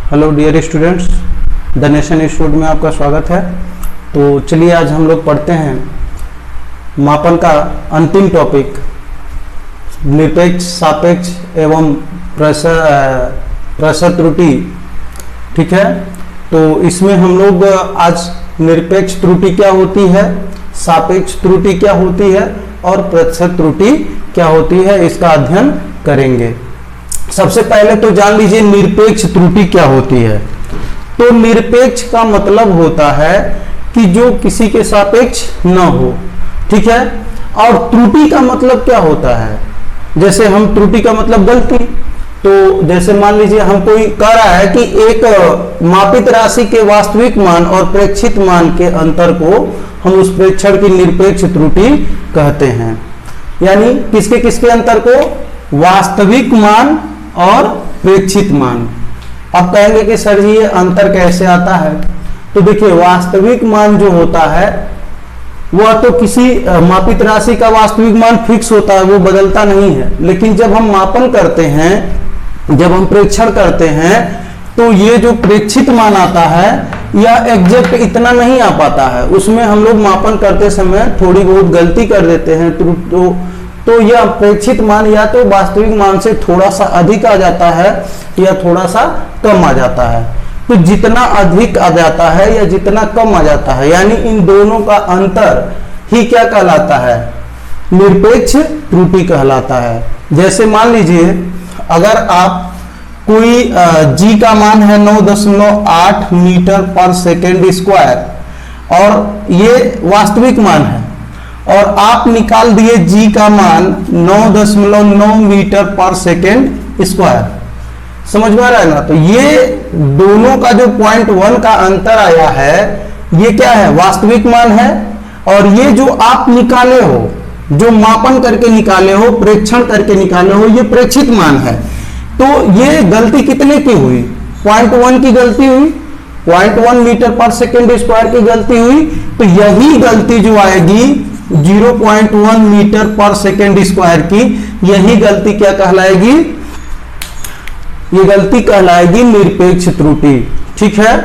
Hello dear students, the Nation Institute में आपका स्वागत है। तो चलिए आज हम लोग पढ़ते हैं मापन का अंतिम टॉपिक निरपेक्ष, सापेक्ष एवं प्रेशर त्रुटि। ठीक है, तो इसमें हम लोग आज निरपेक्ष त्रुटि क्या होती है, सापेक्ष त्रुटि क्या होती है और प्रेशर त्रुटि क्या होती है, इसका अध्ययन करेंगे। सबसे पहले तो जान लीजिए निरपेक्ष त्रुटि क्या होती है। तो निरपेक्ष का मतलब होता है कि जो किसी के सापेक्ष न हो। ठीक है, और त्रुटि का मतलब क्या होता है, जैसे हम त्रुटि का मतलब गलती। तो जैसे मान लीजिए हम कोई कह रहा है कि एक मापित राशि के वास्तविक मान और प्रेक्षित मान के अंतर को हम उस प्रेक्षण की निरपेक्ष त्रुटि कहते हैं। यानी किसके किसके अंतर को, वास्तविक मान और प्रेक्षित मान। अब कहेंगे कि सर जी ये अंतर कैसे आता है। तो देखिए वास्तविक मान जो होता है वह तो किसी मापित राशि का वास्तविक मान फिक्स होता है, वो बदलता नहीं है। लेकिन जब हम मापन करते हैं, जब हम प्रेक्षण करते हैं, तो ये जो प्रेक्षित मान आता है यह एग्जैक्ट इतना नहीं आ पाता है। उसमें हम लोग मापन करते समय थोड़ी बहुत गलती कर देते हैं। तो यह प्रेक्षित मान या तो वास्तविक मान से थोड़ा सा अधिक आ जाता है या थोड़ा सा कम आ जाता है। तो जितना अधिक आ जाता है या जितना कम आ जाता है, यानी इन दोनों का अंतर ही क्या कहलाता है, निरपेक्ष त्रुटि कहलाता है। जैसे मान लीजिए अगर आप कोई जी का मान है 9.8 मीटर पर सेकेंड स्क्वायर और ये वास्तविक मान है, और आप निकाल दिए जी का मान 9.9 मीटर पर सेकेंड स्क्वायर। समझ में आ रहा है ना। तो ये दोनों का जो 0.1 का अंतर आया है ये क्या है, वास्तविक मान है। और ये जो आप निकाले हो, जो मापन करके निकाले हो, प्रेक्षण करके निकाले हो, ये प्रेक्षित मान है। तो ये गलती कितने की हुई, 0.1 की गलती हुई, 0.1 मीटर पर सेकेंड स्क्वायर की गलती हुई। तो यही गलती जो आएगी 0.1 मीटर पर सेकेंड स्क्वायर की, यही गलती क्या कहलाएगी, ये गलती कहलाएगी निरपेक्ष त्रुटि। ठीक है,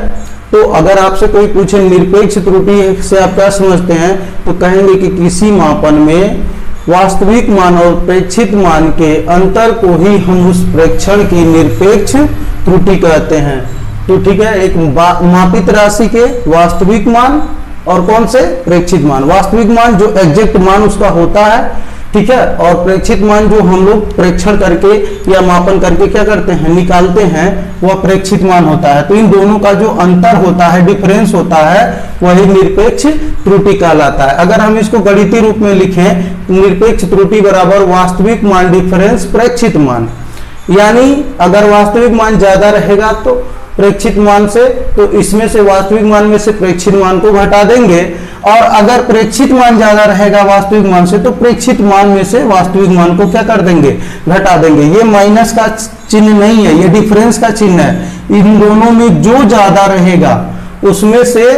तो अगर आपसे कोई पूछे निरपेक्ष त्रुटि से आप क्या समझते हैं, तो कहेंगे कि किसी मापन में वास्तविक मान और प्रेक्षित मान के अंतर को ही हम उस प्रेक्षण की निरपेक्ष त्रुटि कहते हैं। तो ठीक है, एक मापित राशि के वास्तविक मान और कौन से, प्रेक्षित मान। वास्तविक मान जो एग्जैक्ट मान उसका होता है, ठीक है, और प्रेक्षित मान जो हम लोग प्रेक्षण करके या मापन करके क्या करते हैं, निकालते हैं, वह प्रेक्षित मान होता है। तो इन दोनों का जो अंतर होता है, डिफरेंस होता है, वही निरपेक्ष त्रुटि कहलाता है। अगर हम इसको गणितीय रूप में लिखें, निरपेक्ष त्रुटि बराबर वास्तविक मान डिफरेंस प्रेक्षित मान। यानी अगर वास्तविक मान ज्यादा रहेगा तो प्रेक्षित मान से, तो इसमें से वास्तविक मान में से प्रेक्षित मान को घटा देंगे, और अगर प्रेक्षित मान ज्यादा रहेगा वास्तविक मान से, तो प्रेक्षित मान में से वास्तविक मान को क्या कर देंगे, घटा देंगे। ये माइनस का चिन्ह नहीं है, ये डिफरेंस का चिन्ह है। इन दोनों में जो ज्यादा रहेगा उसमें से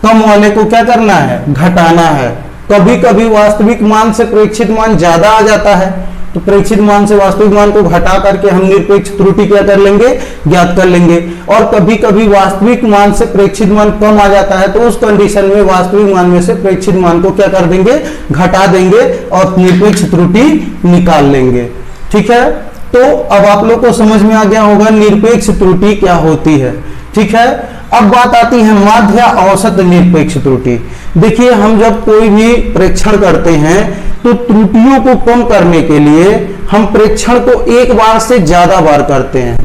कम वाले को क्या करना है, घटाना है। कभी कभी वास्तविक मान से प्रेक्षित मान ज्यादा आ जाता है, तो प्रेक्षित मान से वास्तविक मान को घटा करके हम निरपेक्ष त्रुटि क्या कर लेंगे, ज्ञात कर लेंगे। और कभी कभी वास्तविक मान से प्रेक्षित मान कम आ जाता है, तो उस कंडीशन में वास्तविक मान में से प्रेक्षित मान को क्या कर देंगे, घटा देंगे और निरपेक्ष त्रुटि निकाल लेंगे। ठीक है, तो अब आप लोग को समझ में आ गया होगा निरपेक्ष त्रुटि क्या होती है। ठीक है, अब बात आती है माध्य औसत निरपेक्ष त्रुटि। देखिए हम जब कोई भी प्रेक्षण करते हैं तो त्रुटियों को कम करने के लिए हम प्रेक्षण को एक बार से ज्यादा बार करते हैं।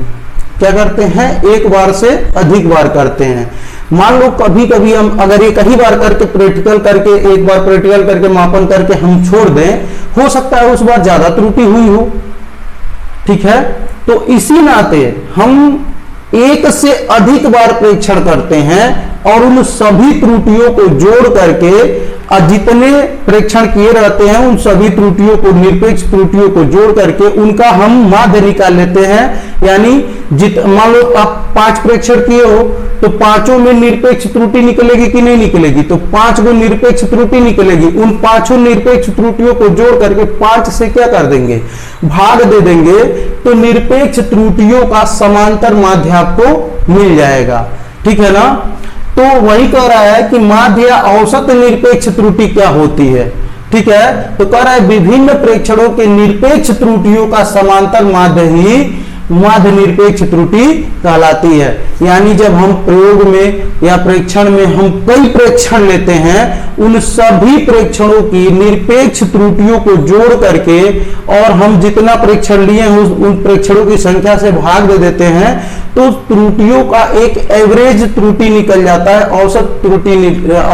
क्या करते हैं, एक बार से अधिक बार करते हैं। मान लो कभी कभी हम अगर ये कई बार करके प्रैक्टिकल करके, एक बार प्रैक्टिकल करके मापन करके हम छोड़ दें, हो सकता है उस बार ज्यादा त्रुटि हुई हो। ठीक है, तो इसी नाते हम एक से अधिक बार प्रेक्षण करते हैं और उन सभी त्रुटियों को जोड़ करके जितने प्रेक्षण किए रहते हैं उन सभी त्रुटियों को, निरपेक्ष त्रुटियों को जोड़ करके उनका हम माध्य निकाल लेते हैं। यानी मान लो आप 5 प्रेक्षण किए हो तो पांचों में निरपेक्ष त्रुटि निकलेगी कि नहीं निकलेगी, तो 5 गो निरपेक्ष त्रुटि निकलेगी। उन 5 निरपेक्ष त्रुटियों को जोड़ करके 5 से क्या कर देंगे, भाग दे देंगे, तो निरपेक्ष त्रुटियों का समांतर माध्य आपको मिल जाएगा। ठीक है ना। तो वही कह रहा है कि माध्य या औसत निरपेक्ष त्रुटि क्या होती है। ठीक है, तो कह रहा है विभिन्न प्रेक्षणों के निरपेक्ष त्रुटियों का समांतर माध्य ही माध्य निरपेक्ष त्रुटि कहलाती है। यानी जब हम प्रयोग में या प्रेक्षण में हम कई प्रेक्षण लेते हैं, उन सभी प्रेक्षणों की निरपेक्ष त्रुटियों को जोड़ करके और हम जितना प्रेक्षण लिए हैं उन प्रेक्षणों की संख्या से भाग दे देते हैं, तो त्रुटियों का एक एवरेज त्रुटि निकल जाता है,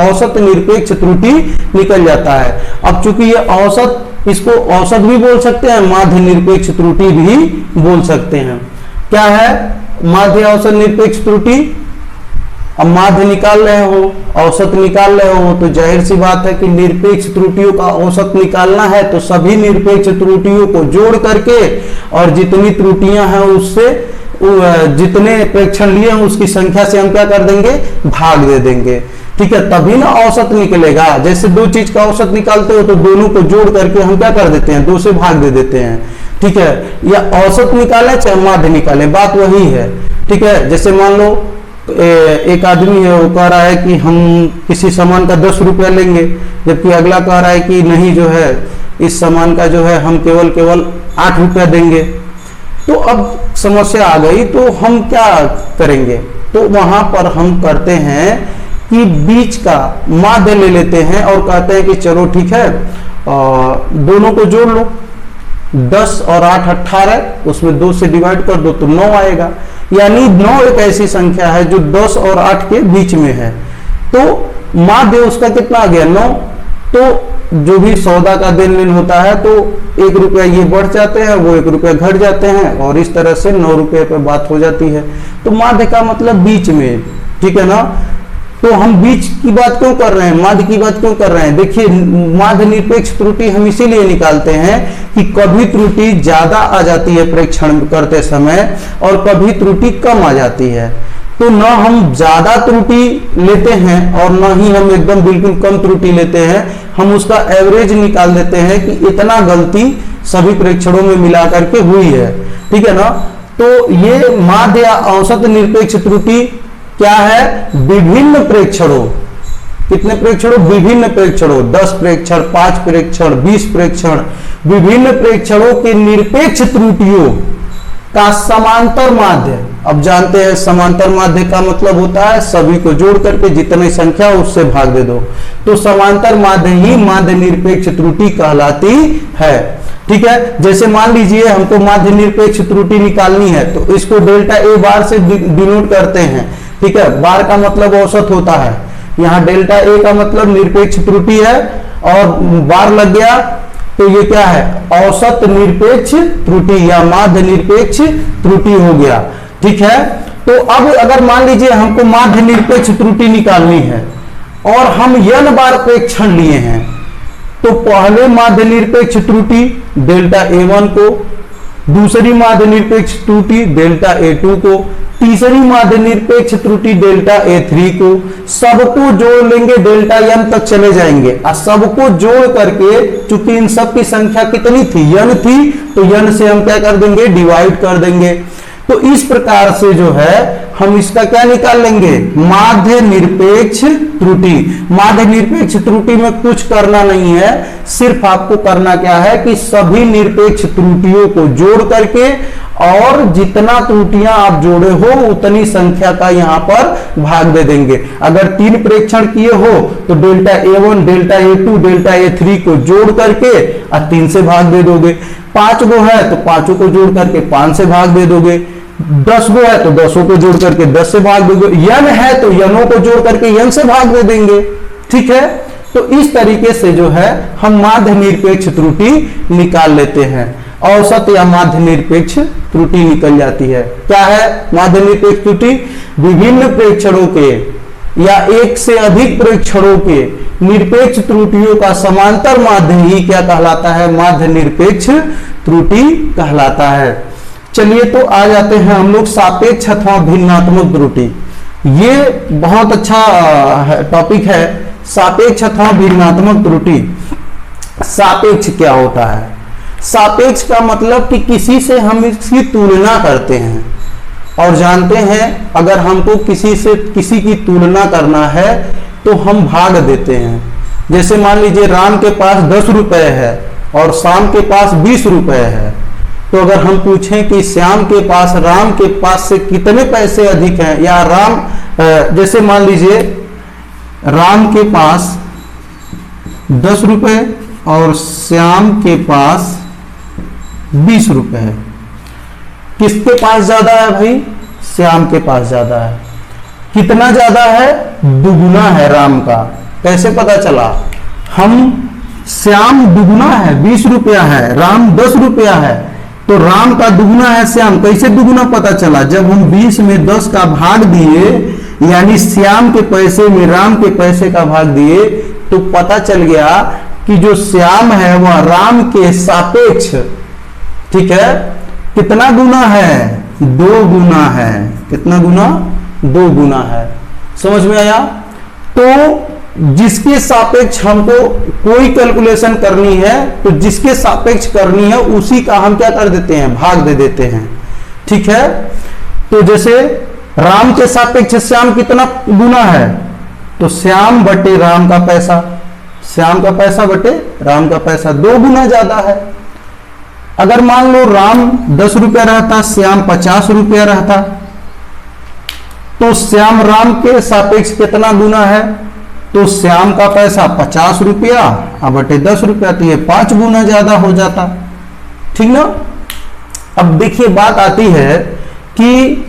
औसत निरपेक्ष त्रुटि निकल जाता है। अब चूंकि ये औसत, इसको औसत भी बोल सकते हैं, माध्य निरपेक्ष त्रुटि भी बोल सकते हैं। क्या है माध्य औसत निरपेक्ष त्रुटि? अब माध्य निकाल रहे हो, औसत निकाल रहे हो, तो जाहिर सी बात है कि निरपेक्ष त्रुटियों का औसत निकालना है, तो सभी निरपेक्ष त्रुटियों को जोड़ करके और जितनी त्रुटियां हैं उससे जितने प्रेक्षण लिए हैं उसकी संख्या से हम क्या कर देंगे, भाग दे देंगे। ठीक है, तभी ना औसत निकलेगा। जैसे दो चीज का औसत निकालते हो तो दोनों को जोड़ करके हम क्या कर देते हैं, दो से भाग दे देते हैं। ठीक है, या औसत निकाले चाहे माध्य निकाले, बात वही है। ठीक है, जैसे मान लो एक आदमी है, वो कह रहा है कि हम किसी सामान का 10 रुपया लेंगे, जबकि अगला कह रहा है कि नहीं जो है इस सामान का जो है हम केवल 8 रुपया देंगे। तो अब समस्या आ गई, तो हम क्या करेंगे? तो वहां पर हम करते हैं कि बीच का माध्य ले लेते हैं और कहते हैं कि चलो ठीक है, दोनों को जोड़ लो, 10 और 8 18, उसमें 2 से डिवाइड कर दो तो 9 आएगा। यानी 9 एक ऐसी संख्या है जो 10 और 8 के बीच में है, तो माध्य उसका कितना आ गया, 9। तो जो भी सौदा का देन लेन होता है तो 1 रुपया ये बढ़ जाते हैं, वो 1 रुपया घट जाते हैं, और इस तरह से 9 रुपये पर बात हो जाती है। तो माध्य का मतलब बीच में। ठीक है ना। तो हम बीच की बात क्यों कर रहे हैं, माध्य की बात क्यों कर रहे हैं? देखिए, माध्य निरपेक्ष त्रुटि हम इसीलिए निकालते हैं कि कभी त्रुटि ज्यादा आ जाती है प्रेक्षण करते समय और कभी त्रुटि कम आ जाती है। तो न हम ज्यादा त्रुटि लेते हैं और न ही हम एकदम बिल्कुल कम त्रुटि लेते हैं, हम उसका एवरेज निकाल देते हैं कि इतना गलती सभी प्रेक्षणों में मिला करके हुई है। ठीक है ना। तो ये माध्य या औसत निरपेक्ष त्रुटि क्या है? विभिन्न प्रेक्षणों, कितने प्रेक्षणों? विभिन्न प्रेक्षणों, 10 प्रेक्षण, 5 प्रेक्षण, 20 प्रेक्षण, विभिन्न प्रेक्षणों के निरपेक्ष त्रुटियों का समांतर माध्य। अब जानते हैं समांतर माध्य का मतलब होता है सभी को जोड़ करके जितनी संख्या उससे भाग दे दो, तो समांतर माध्य ही माध्य निरपेक्ष त्रुटि कहलाती है। ठीक है, जैसे मान लीजिए हमको माध्य निरपेक्ष त्रुटि निकालनी है, तो इसको डेल्टा ए बार से डिनोट करते हैं। ठीक है, बार का मतलब औसत होता है, यहाँ डेल्टा ए का मतलब निरपेक्ष त्रुटि है, और बार लग गया तो ये क्या है, औसत निरपेक्ष त्रुटि या माध्य निरपेक्ष त्रुटि हो गया। ठीक है, तो अब अगर मान लीजिए हमको माध्य निरपेक्ष त्रुटि निकालनी है और हम n बार प्रेक्षण लिए हैं, तो पहले माध्य निरपेक्ष त्रुटि डेल्टा A1 को, दूसरी माध्य निरपेक्ष त्रुटि डेल्टा A2 को, तीसरी माध्य निरपेक्ष त्रुटि डेल्टा A3 को, सबको जोड़ लेंगे डेल्टा n तक चले जाएंगे, और सबको जोड़ करके चूंकि इन सब की संख्या कितनी थी, n थी, तो n से हम क्या कर देंगे, डिवाइड कर देंगे। तो इस प्रकार से जो है हम इसका क्या निकाल लेंगे, माध्य निरपेक्ष त्रुटि। माध्य निरपेक्ष त्रुटि में कुछ करना नहीं है, सिर्फ आपको करना क्या है कि सभी निरपेक्ष त्रुटियों को जोड़ करके और जितना त्रुटियां आप जोड़े हो उतनी संख्या का यहां पर भाग दे देंगे। अगर 3 प्रेक्षण किए हो तो delta A1, delta A2, delta A3 को जोड़ करके 3 से भाग दे दोगे। 5 गो है तो 5 को जोड़ करके 5 से भाग दे दोगे। 10 गो है तो 10 को जोड़ करके 10 से भाग दोगे। n है तो n को जोड़ करके n से भाग दे देंगे। ठीक है, तो इस तरीके से जो है हम माध्य निरपेक्ष त्रुटि निकाल लेते हैं। औसत या माध्य निरपेक्ष त्रुटि निकल जाती है। क्या है माध्य निरपेक्ष त्रुटि? विभिन्न प्रेक्षणों के या एक से अधिक प्रेक्षणों के निरपेक्ष त्रुटियों का समांतर माध्य ही क्या कहलाता है, माध्य निरपेक्ष त्रुटि कहलाता है। चलिए तो आ जाते हैं हम लोग सापेक्ष अथवा भिन्नात्मक त्रुटि। ये बहुत अच्छा टॉपिक है, सापेक्ष अथवा भिन्नात्मक त्रुटि। सापेक्ष क्या होता है? सापेक्ष का मतलब कि किसी से हम इसकी तुलना करते हैं। और जानते हैं अगर हमको किसी से किसी की तुलना करना है तो हम भाग देते हैं। जैसे मान लीजिए राम के पास 10 रुपए है और श्याम के पास 20 रुपए है, तो अगर हम पूछें कि श्याम के पास राम के पास से कितने पैसे अधिक हैं, या जैसे मान लीजिए राम के पास 10 रुपए और श्याम के पास 20 रुपए है, किसके पास ज्यादा है भाई? श्याम के पास ज्यादा है। कितना ज्यादा है? दुगुना है राम का। कैसे पता चला? श्याम दुगुना है, 20 रुपया है, राम 10 रुपया है, तो राम का दुगुना है श्याम। कैसे दुगुना पता चला? जब हम 20 में 10 का भाग दिए, यानी श्याम के पैसे में राम के पैसे का भाग दिए, तो पता चल गया कि जो श्याम है वह राम के सापेक्ष, ठीक है, कितना गुना है? 2 गुना है। कितना गुना? 2 गुना है। समझ में आया? तो जिसके सापेक्ष हमको कोई कैलकुलेशन करनी है, तो जिसके सापेक्ष करनी है उसी का हम क्या कर देते हैं? भाग दे देते हैं। ठीक है, तो जैसे राम के सापेक्ष श्याम कितना गुना है, तो श्याम बटे राम का पैसा, श्याम का पैसा बटे राम का पैसा 2 गुना ज्यादा है। अगर मान लो राम 10 रुपया रहता, श्याम 50 रुपया रहता, तो श्याम राम के सापेक्ष कितना गुना है? तो श्याम का पैसा 50 रुपया और बटे 10 रुपया, तो ये 5 गुना ज्यादा हो जाता। ठीक ना? अब देखिए बात आती है कि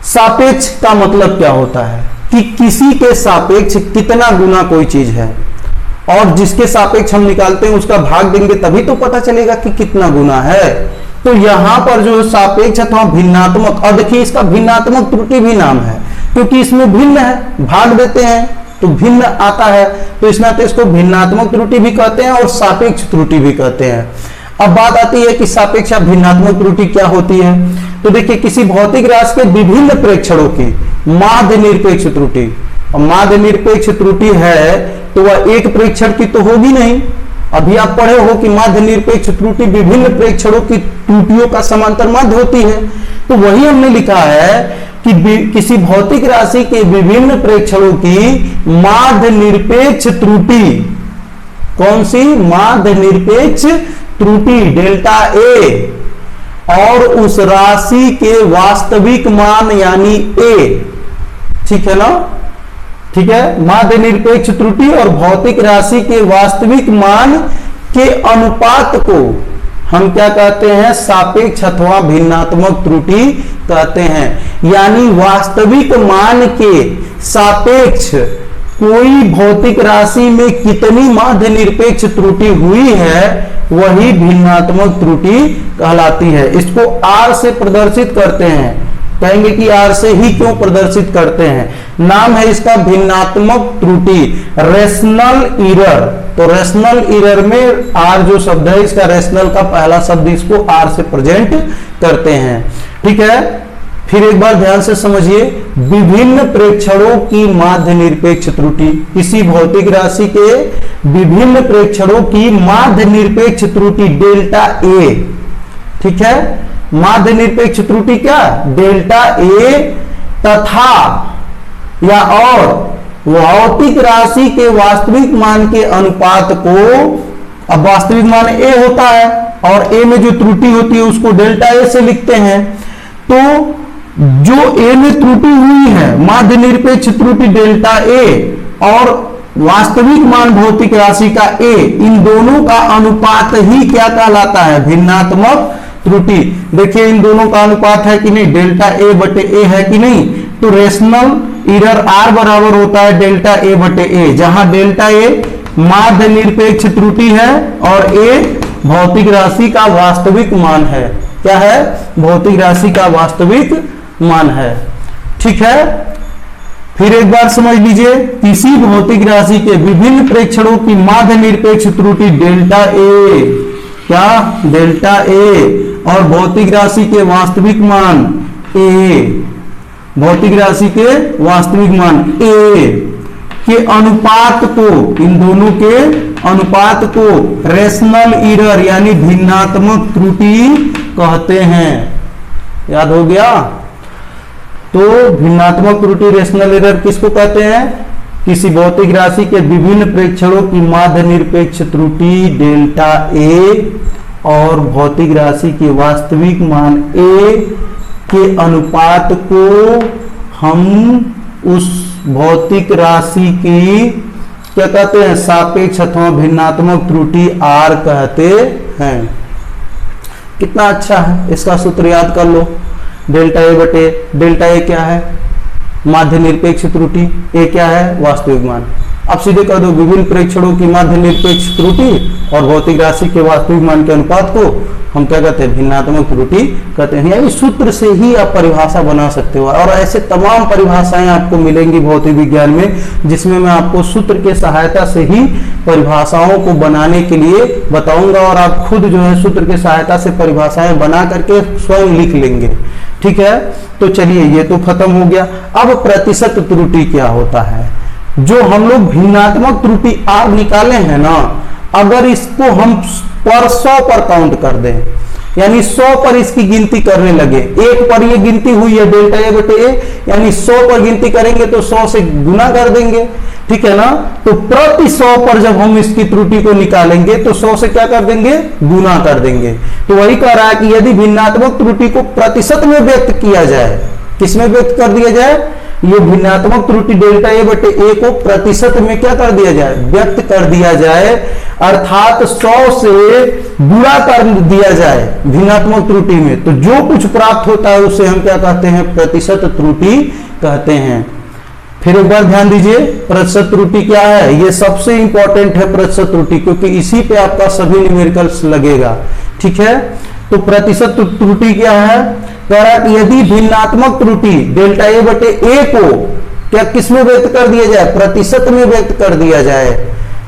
सापेक्ष का मतलब क्या होता है, कि किसी के सापेक्ष कितना गुना कोई चीज है, और जिसके सापेक्ष हम निकालते हैं उसका भाग देंगे तभी तो पता चलेगा कि कितना गुना है। तो यहां पर जो सापेक्ष अथवा भिन्नात्मक, और देखिए इसका भिन्नात्मक त्रुटि भी नाम है, क्योंकि इसमें भिन्न है, भाग देते हैं तो भिन्न आता है, तो इस नाते इसको भिन्नात्मक त्रुटि भी कहते हैं और सापेक्ष त्रुटि भी कहते हैं। अब बात आती है कि सापेक्ष या भिन्नात्मक त्रुटि क्या होती है। तो देखिए किसी भौतिक राशि के विभिन्न प्रेक्षणों की माध्य निरपेक्ष त्रुटि, और माध्य निरपेक्ष त्रुटि है तो वह एक प्रेक्षण की तो होगी नहीं। अभी आप पढ़े हो कि माध्य निरपेक्ष त्रुटि विभिन्न प्रेक्षणों की त्रुटियों का समांतर माध्य होती है, तो वही हमने लिखा है कि किसी भौतिक राशि के विभिन्न प्रेक्षणों की माध्य निरपेक्ष त्रुटि, कौन सी? माध्य निरपेक्ष त्रुटि डेल्टा ए, और उस राशि के वास्तविक मान यानी ए। ठीक है ना? ठीक है, माध्य निरपेक्ष त्रुटि और भौतिक राशि के वास्तविक मान के अनुपात को हम क्या कहते हैं? सापेक्ष अथवा भिन्नात्मक त्रुटि कहते हैं। यानी वास्तविक मान के सापेक्ष कोई भौतिक राशि में कितनी माध्य निरपेक्ष त्रुटि हुई है, वही भिन्नात्मक त्रुटि कहलाती है। इसको आर से प्रदर्शित करते हैं। कहेंगे कि आर से ही क्यों प्रदर्शित करते हैं? नाम है इसका भिन्नात्मक त्रुटि, रेशनल इरर। तो रेशनल इरर में आर जो शब्द है, इसका रेशनल का पहला शब्द, इसको आर से प्रेजेंट करते हैं। ठीक है, फिर एक बार ध्यान से समझिए, विभिन्न प्रेक्षणों की माध्य निरपेक्ष त्रुटि, किसी भौतिक राशि के विभिन्न प्रेक्षणों की माध्य निरपेक्ष त्रुटि डेल्टा ए। ठीक है, माध्य निरपेक्ष त्रुटि क्या? डेल्टा ए तथा या और भौतिक राशि के वास्तविक मान के अनुपात को, अब वास्तविक मान ए होता है और ए में जो त्रुटि होती है उसको डेल्टा ए से लिखते हैं। तो जो ए में त्रुटि हुई है, माध्य निरपेक्ष त्रुटि डेल्टा ए और वास्तविक मान भौतिक राशि का ए, इन दोनों का अनुपात ही क्या कहलाता है? भिन्नात्मक त्रुटि। देखिए इन दोनों का अनुपात है कि नहीं? डेल्टा ए बटे ए है कि नहीं? तो रेशनल इरर आर बराबर होता है डेल्टा ए बटे ए, जहां डेल्टा ए माध्य निरपेक्ष त्रुटि है और ए भौतिक राशि का वास्तविक मान है। क्या है? भौतिक राशि का वास्तविक मान है। ठीक है, फिर एक बार समझ लीजिए, किसी भौतिक राशि के विभिन्न प्रेक्षणों की माध्य निरपेक्ष त्रुटि डेल्टा ए, क्या? डेल्टा ए, और भौतिक राशि के वास्तविक मान ए, भौतिक राशि के वास्तविक मान ए के अनुपात को, इन दोनों के अनुपात को रेशनल इरर यानी भिन्नात्मक त्रुटि कहते हैं। याद हो गया। तो भिन्नात्मक त्रुटि रेशनल एरर किसको कहते हैं? किसी भौतिक राशि के विभिन्न प्रेक्षणों की माध्य निरपेक्ष त्रुटि डेल्टा ए और भौतिक राशि के वास्तविक मान ए के अनुपात को हम उस भौतिक राशि की क्या कहते हैं? सापेक्ष अथवा भिन्नात्मक त्रुटि आर कहते हैं। कितना अच्छा है, इसका सूत्र याद कर लो। डेल्टा ए बटे डेल्टा ए क्या है? माध्य निरपेक्ष त्रुटि, ए क्या है? वास्तविक मान। अब सीधे कर दो, विभिन्न प्रेक्षणों की माध्य निरपेक्ष त्रुटि और भौतिक राशि के वास्तविक मान के अनुपात को हम क्या कहते हैं? भिन्नात्मक त्रुटि कहते हैं। यानी सूत्र से ही आप परिभाषा बना सकते हो, और ऐसे तमाम परिभाषाएं आपको मिलेंगी भौतिक विज्ञान में, जिसमें मैं आपको सूत्र के सहायता से ही परिभाषाओं को बनाने के लिए बताऊंगा, और आप खुद जो है सूत्र के सहायता से परिभाषाएं बना करके स्वयं लिख लेंगे। ठीक है, तो चलिए ये तो खत्म हो गया। अब प्रतिशत त्रुटि क्या होता है? जो हम लोग भिन्नात्मक त्रुटि आर निकाले हैं ना, अगर इसको हम पर 100 पर काउंट कर दें, यानी 100 पर इसकी गिनती करने लगे, एक पर ये गिनती हुई है डेल्टा ए बटे ए, यानी 100 पर गिनती करेंगे तो 100 से गुना कर देंगे। ठीक है ना, तो प्रति 100 पर जब हम इसकी त्रुटि को निकालेंगे तो 100 से क्या कर देंगे? गुना कर देंगे। तो वही कह रहा है कि यदि भिन्नात्मक त्रुटि को प्रतिशत में व्यक्त किया जाए, किसमें व्यक्त कर दिया जाए? ये भिन्नात्मक त्रुटि डेल्टा ए बटे ए को प्रतिशत में क्या कर दिया जाए? व्यक्त कर दिया जाए, अर्थात 100 से गुणा कर दिया जाए भिन्नात्मक त्रुटि में, तो जो कुछ प्राप्त होता है उसे हम क्या कहते हैं? प्रतिशत त्रुटि कहते हैं। फिर एक बार ध्यान दीजिए, प्रतिशत त्रुटि क्या है? ये सबसे इंपॉर्टेंट है प्रतिशत त्रुटि, क्योंकि इसी पे आपका सभी न्यूमेरिकल्स लगेगा। ठीक है, तो प्रतिशत त्रुटि क्या है? कह रहा है कि यदि भिन्नात्मक त्रुटि डेल्टा ए बटे ए को क्या किसमें व्यक्त कर दिया जाए? प्रतिशत में व्यक्त कर दिया जाए।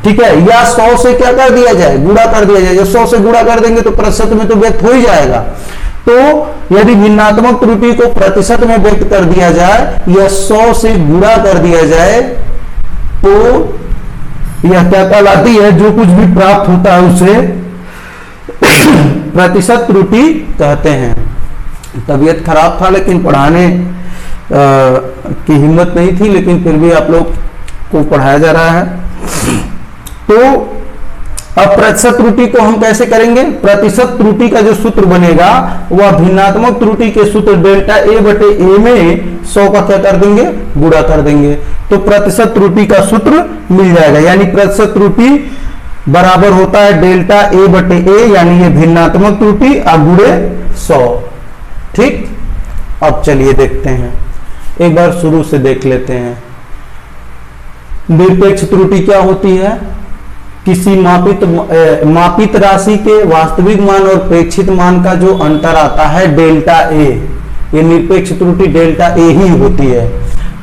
ठीक है, या 100 से क्या कर दिया जाए? गुणा कर दिया जाए। जब 100 से गुणा कर देंगे तो प्रतिशत में तो व्यक्त हो ही जाएगा। तो यदि भिन्नात्मक त्रुटि को प्रतिशत में व्यक्त कर दिया जाए या 100 से गुणा कर दिया जाए, तो यह क्या कहलाती है? जो कुछ भी प्राप्त होता है उसे प्रतिशत त्रुटि कहते हैं। तबीयत खराब था लेकिन पढ़ाने की हिम्मत नहीं थी, लेकिन फिर भी आप लोग को पढ़ाया जा रहा है। तो अब प्रतिशत त्रुटि को हम कैसे करेंगे? प्रतिशत त्रुटि का जो सूत्र बनेगा वह भिन्नात्मक त्रुटि के सूत्र डेल्टा ए बटे ए में 100 का क्या कर देंगे? गुणा कर देंगे, तो प्रतिशत त्रुटि का सूत्र मिल जाएगा। यानी प्रतिशत त्रुटि बराबर होता है डेल्टा ए बटे ए, यानी ये भिन्नात्मक त्रुटि गुणे 100। ठीक, अब चलिए देखते हैं, एक बार शुरू से देख लेते हैं। निरपेक्ष त्रुटि क्या होती है? किसी मापित राशि के वास्तविक मान और प्रेक्षित मान का जो अंतर आता है डेल्टा ए, ये निरपेक्ष त्रुटि डेल्टा ए ही होती है।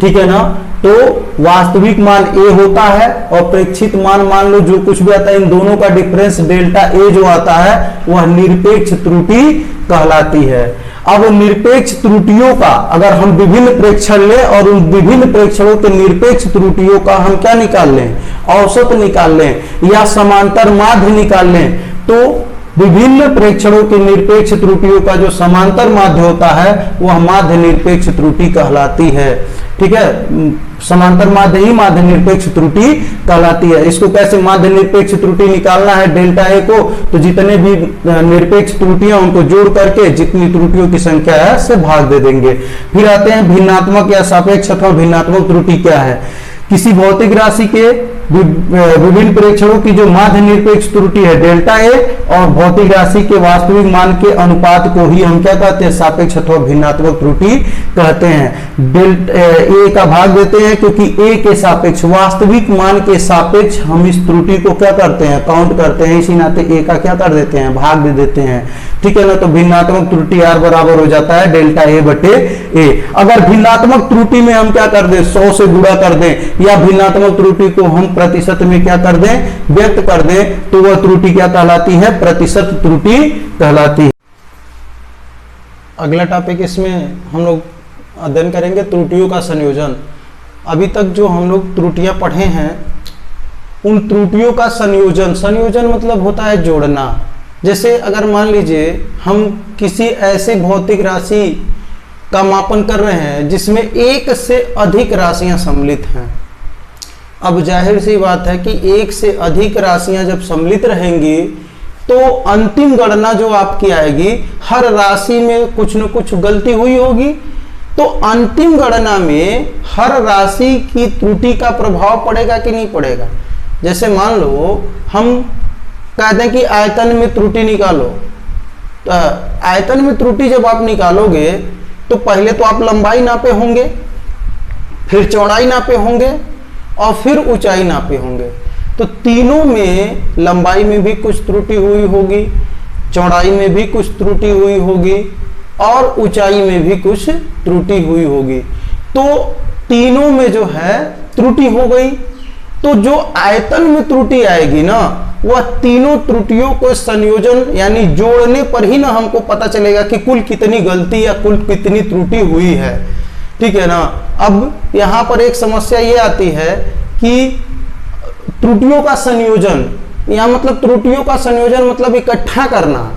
ठीक है ना, तो वास्तविक मान ए होता है और प्रेक्षित मान मान लो जो कुछ भी आता है, इन दोनों का डिफरेंस डेल्टा ए जो आता है वह निरपेक्ष त्रुटि कहलाती है। अब निरपेक्ष त्रुटियों का अगर हम विभिन्न प्रेक्षण लें और उन विभिन्न प्रेक्षणों के निरपेक्ष त्रुटियों का हम क्या निकाल लें? औसत निकाल लें या समांतर माध्य निकाल लें, तो विभिन्न प्रेक्षणों के निरपेक्ष त्रुटियों का जो समांतर माध्य होता है वह माध्य निरपेक्ष त्रुटि कहलाती है। ठीक है, समांतर माध्य ही माध्य निरपेक्ष त्रुटि कहलाती है। इसको कैसे माध्य निरपेक्ष त्रुटि निकालना है डेल्टा ए को, तो जितने भी निरपेक्ष त्रुटियां उनको जोड़ करके जितनी त्रुटियों की संख्या है से भाग दे देंगे। फिर आते हैं भिन्नात्मक या सापेक्ष अथवा भिन्नात्मक त्रुटि क्या है? किसी भौतिक राशि के विभिन्न प्रेक्षणों की जो माध्य निरपेक्ष त्रुटि है डेल्टा ए और भौतिक राशि के वास्तविक मान के अनुपात को ही हम क्या कहते हैं? सापेक्ष अथवा भिन्नात्मक त्रुटि कहते हैं। डेल्टा ए का भाग देते हैं क्योंकि ए के सापेक्ष वास्तविक मान के सापेक्ष हम इस त्रुटि को क्या करते हैं? काउंट करते हैं, इसी नाते ए का क्या कर देते हैं? भाग दे देते हैं। ठीक है ना, तो भिन्नात्मक त्रुटि आर बराबर हो जाता है डेल्टा ए बटे ए। अगर भिन्नात्मक त्रुटि में हम क्या कर दें? 100 से गुणा कर दें या भिन्नात्मक त्रुटि को हम प्रतिशत में क्या कर दें? व्यक्त कर दें, तो वह त्रुटि क्या कहलाती है? प्रतिशत त्रुटि कहलाती है। अगला टॉपिक इसमें हम लोग अध्ययन करेंगे त्रुटियों का संयोजन। अभी तक जो हम लोग त्रुटियां पढ़े हैं उन त्रुटियों का संयोजन, संयोजन मतलब होता है जोड़ना। जैसे अगर मान लीजिए हम किसी ऐसे भौतिक राशि का मापन कर रहे हैं जिसमें एक से अधिक राशियां सम्मिलित हैं। अब जाहिर सी बात है कि एक से अधिक राशियां जब सम्मिलित रहेंगी तो अंतिम गणना जो आपकी आएगी, हर राशि में कुछ न कुछ गलती हुई होगी, तो अंतिम गणना में हर राशि की त्रुटि का प्रभाव पड़ेगा कि नहीं पड़ेगा। जैसे मान लो हम कहते हैं कि आयतन में त्रुटि निकालो, तो आयतन में त्रुटि जब आप निकालोगे तो पहले तो आप लंबाई नापे होंगे, फिर चौड़ाई नापे होंगे और फिर ऊंचाई नापे होंगे। तो तीनों में लंबाई में भी कुछ त्रुटि हुई होगी, चौड़ाई में भी कुछ त्रुटि हुई होगी और ऊंचाई में भी कुछ त्रुटि हुई होगी। तो तीनों में जो है त्रुटि हो गई, तो जो आयतन में त्रुटि आएगी ना, वह तीनों त्रुटियों को संयोजन यानी जोड़ने पर ही ना हमको पता चलेगा कि कुल कितनी गलती या कुल कितनी त्रुटि हुई है। ठीक है ना। अब यहां पर एक समस्या ये आती है कि त्रुटियों का संयोजन, यहां मतलब त्रुटियों का संयोजन मतलब इकट्ठा करना।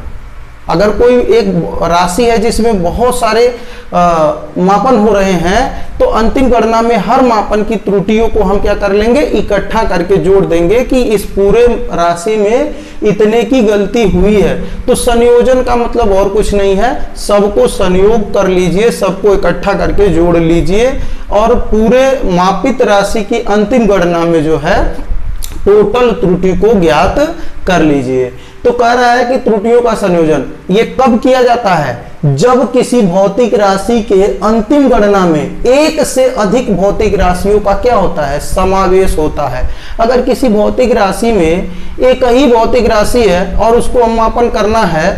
अगर कोई एक राशि है जिसमें बहुत सारे मापन हो रहे हैं, तो अंतिम गणना में हर मापन की त्रुटियों को हम क्या कर लेंगे, इकट्ठा करके जोड़ देंगे कि इस पूरे राशि में इतने की गलती हुई है। तो संयोजन का मतलब और कुछ नहीं है, सबको संयोग कर लीजिए, सबको इकट्ठा करके जोड़ लीजिए और पूरे मापित राशि की अंतिम गणना में जो है टोटल त्रुटि को ज्ञात कर लीजिए। तो कह रहा है कि त्रुटियों का संयोजन ये कब किया जाता है, जब किसी भौतिक राशि के अंतिम गणना में एक से अधिक भौतिक राशियों का क्या होता है, समावेश होता है। अगर किसी भौतिक राशि में एक ही भौतिक राशि है और उसको हम मापन करना है,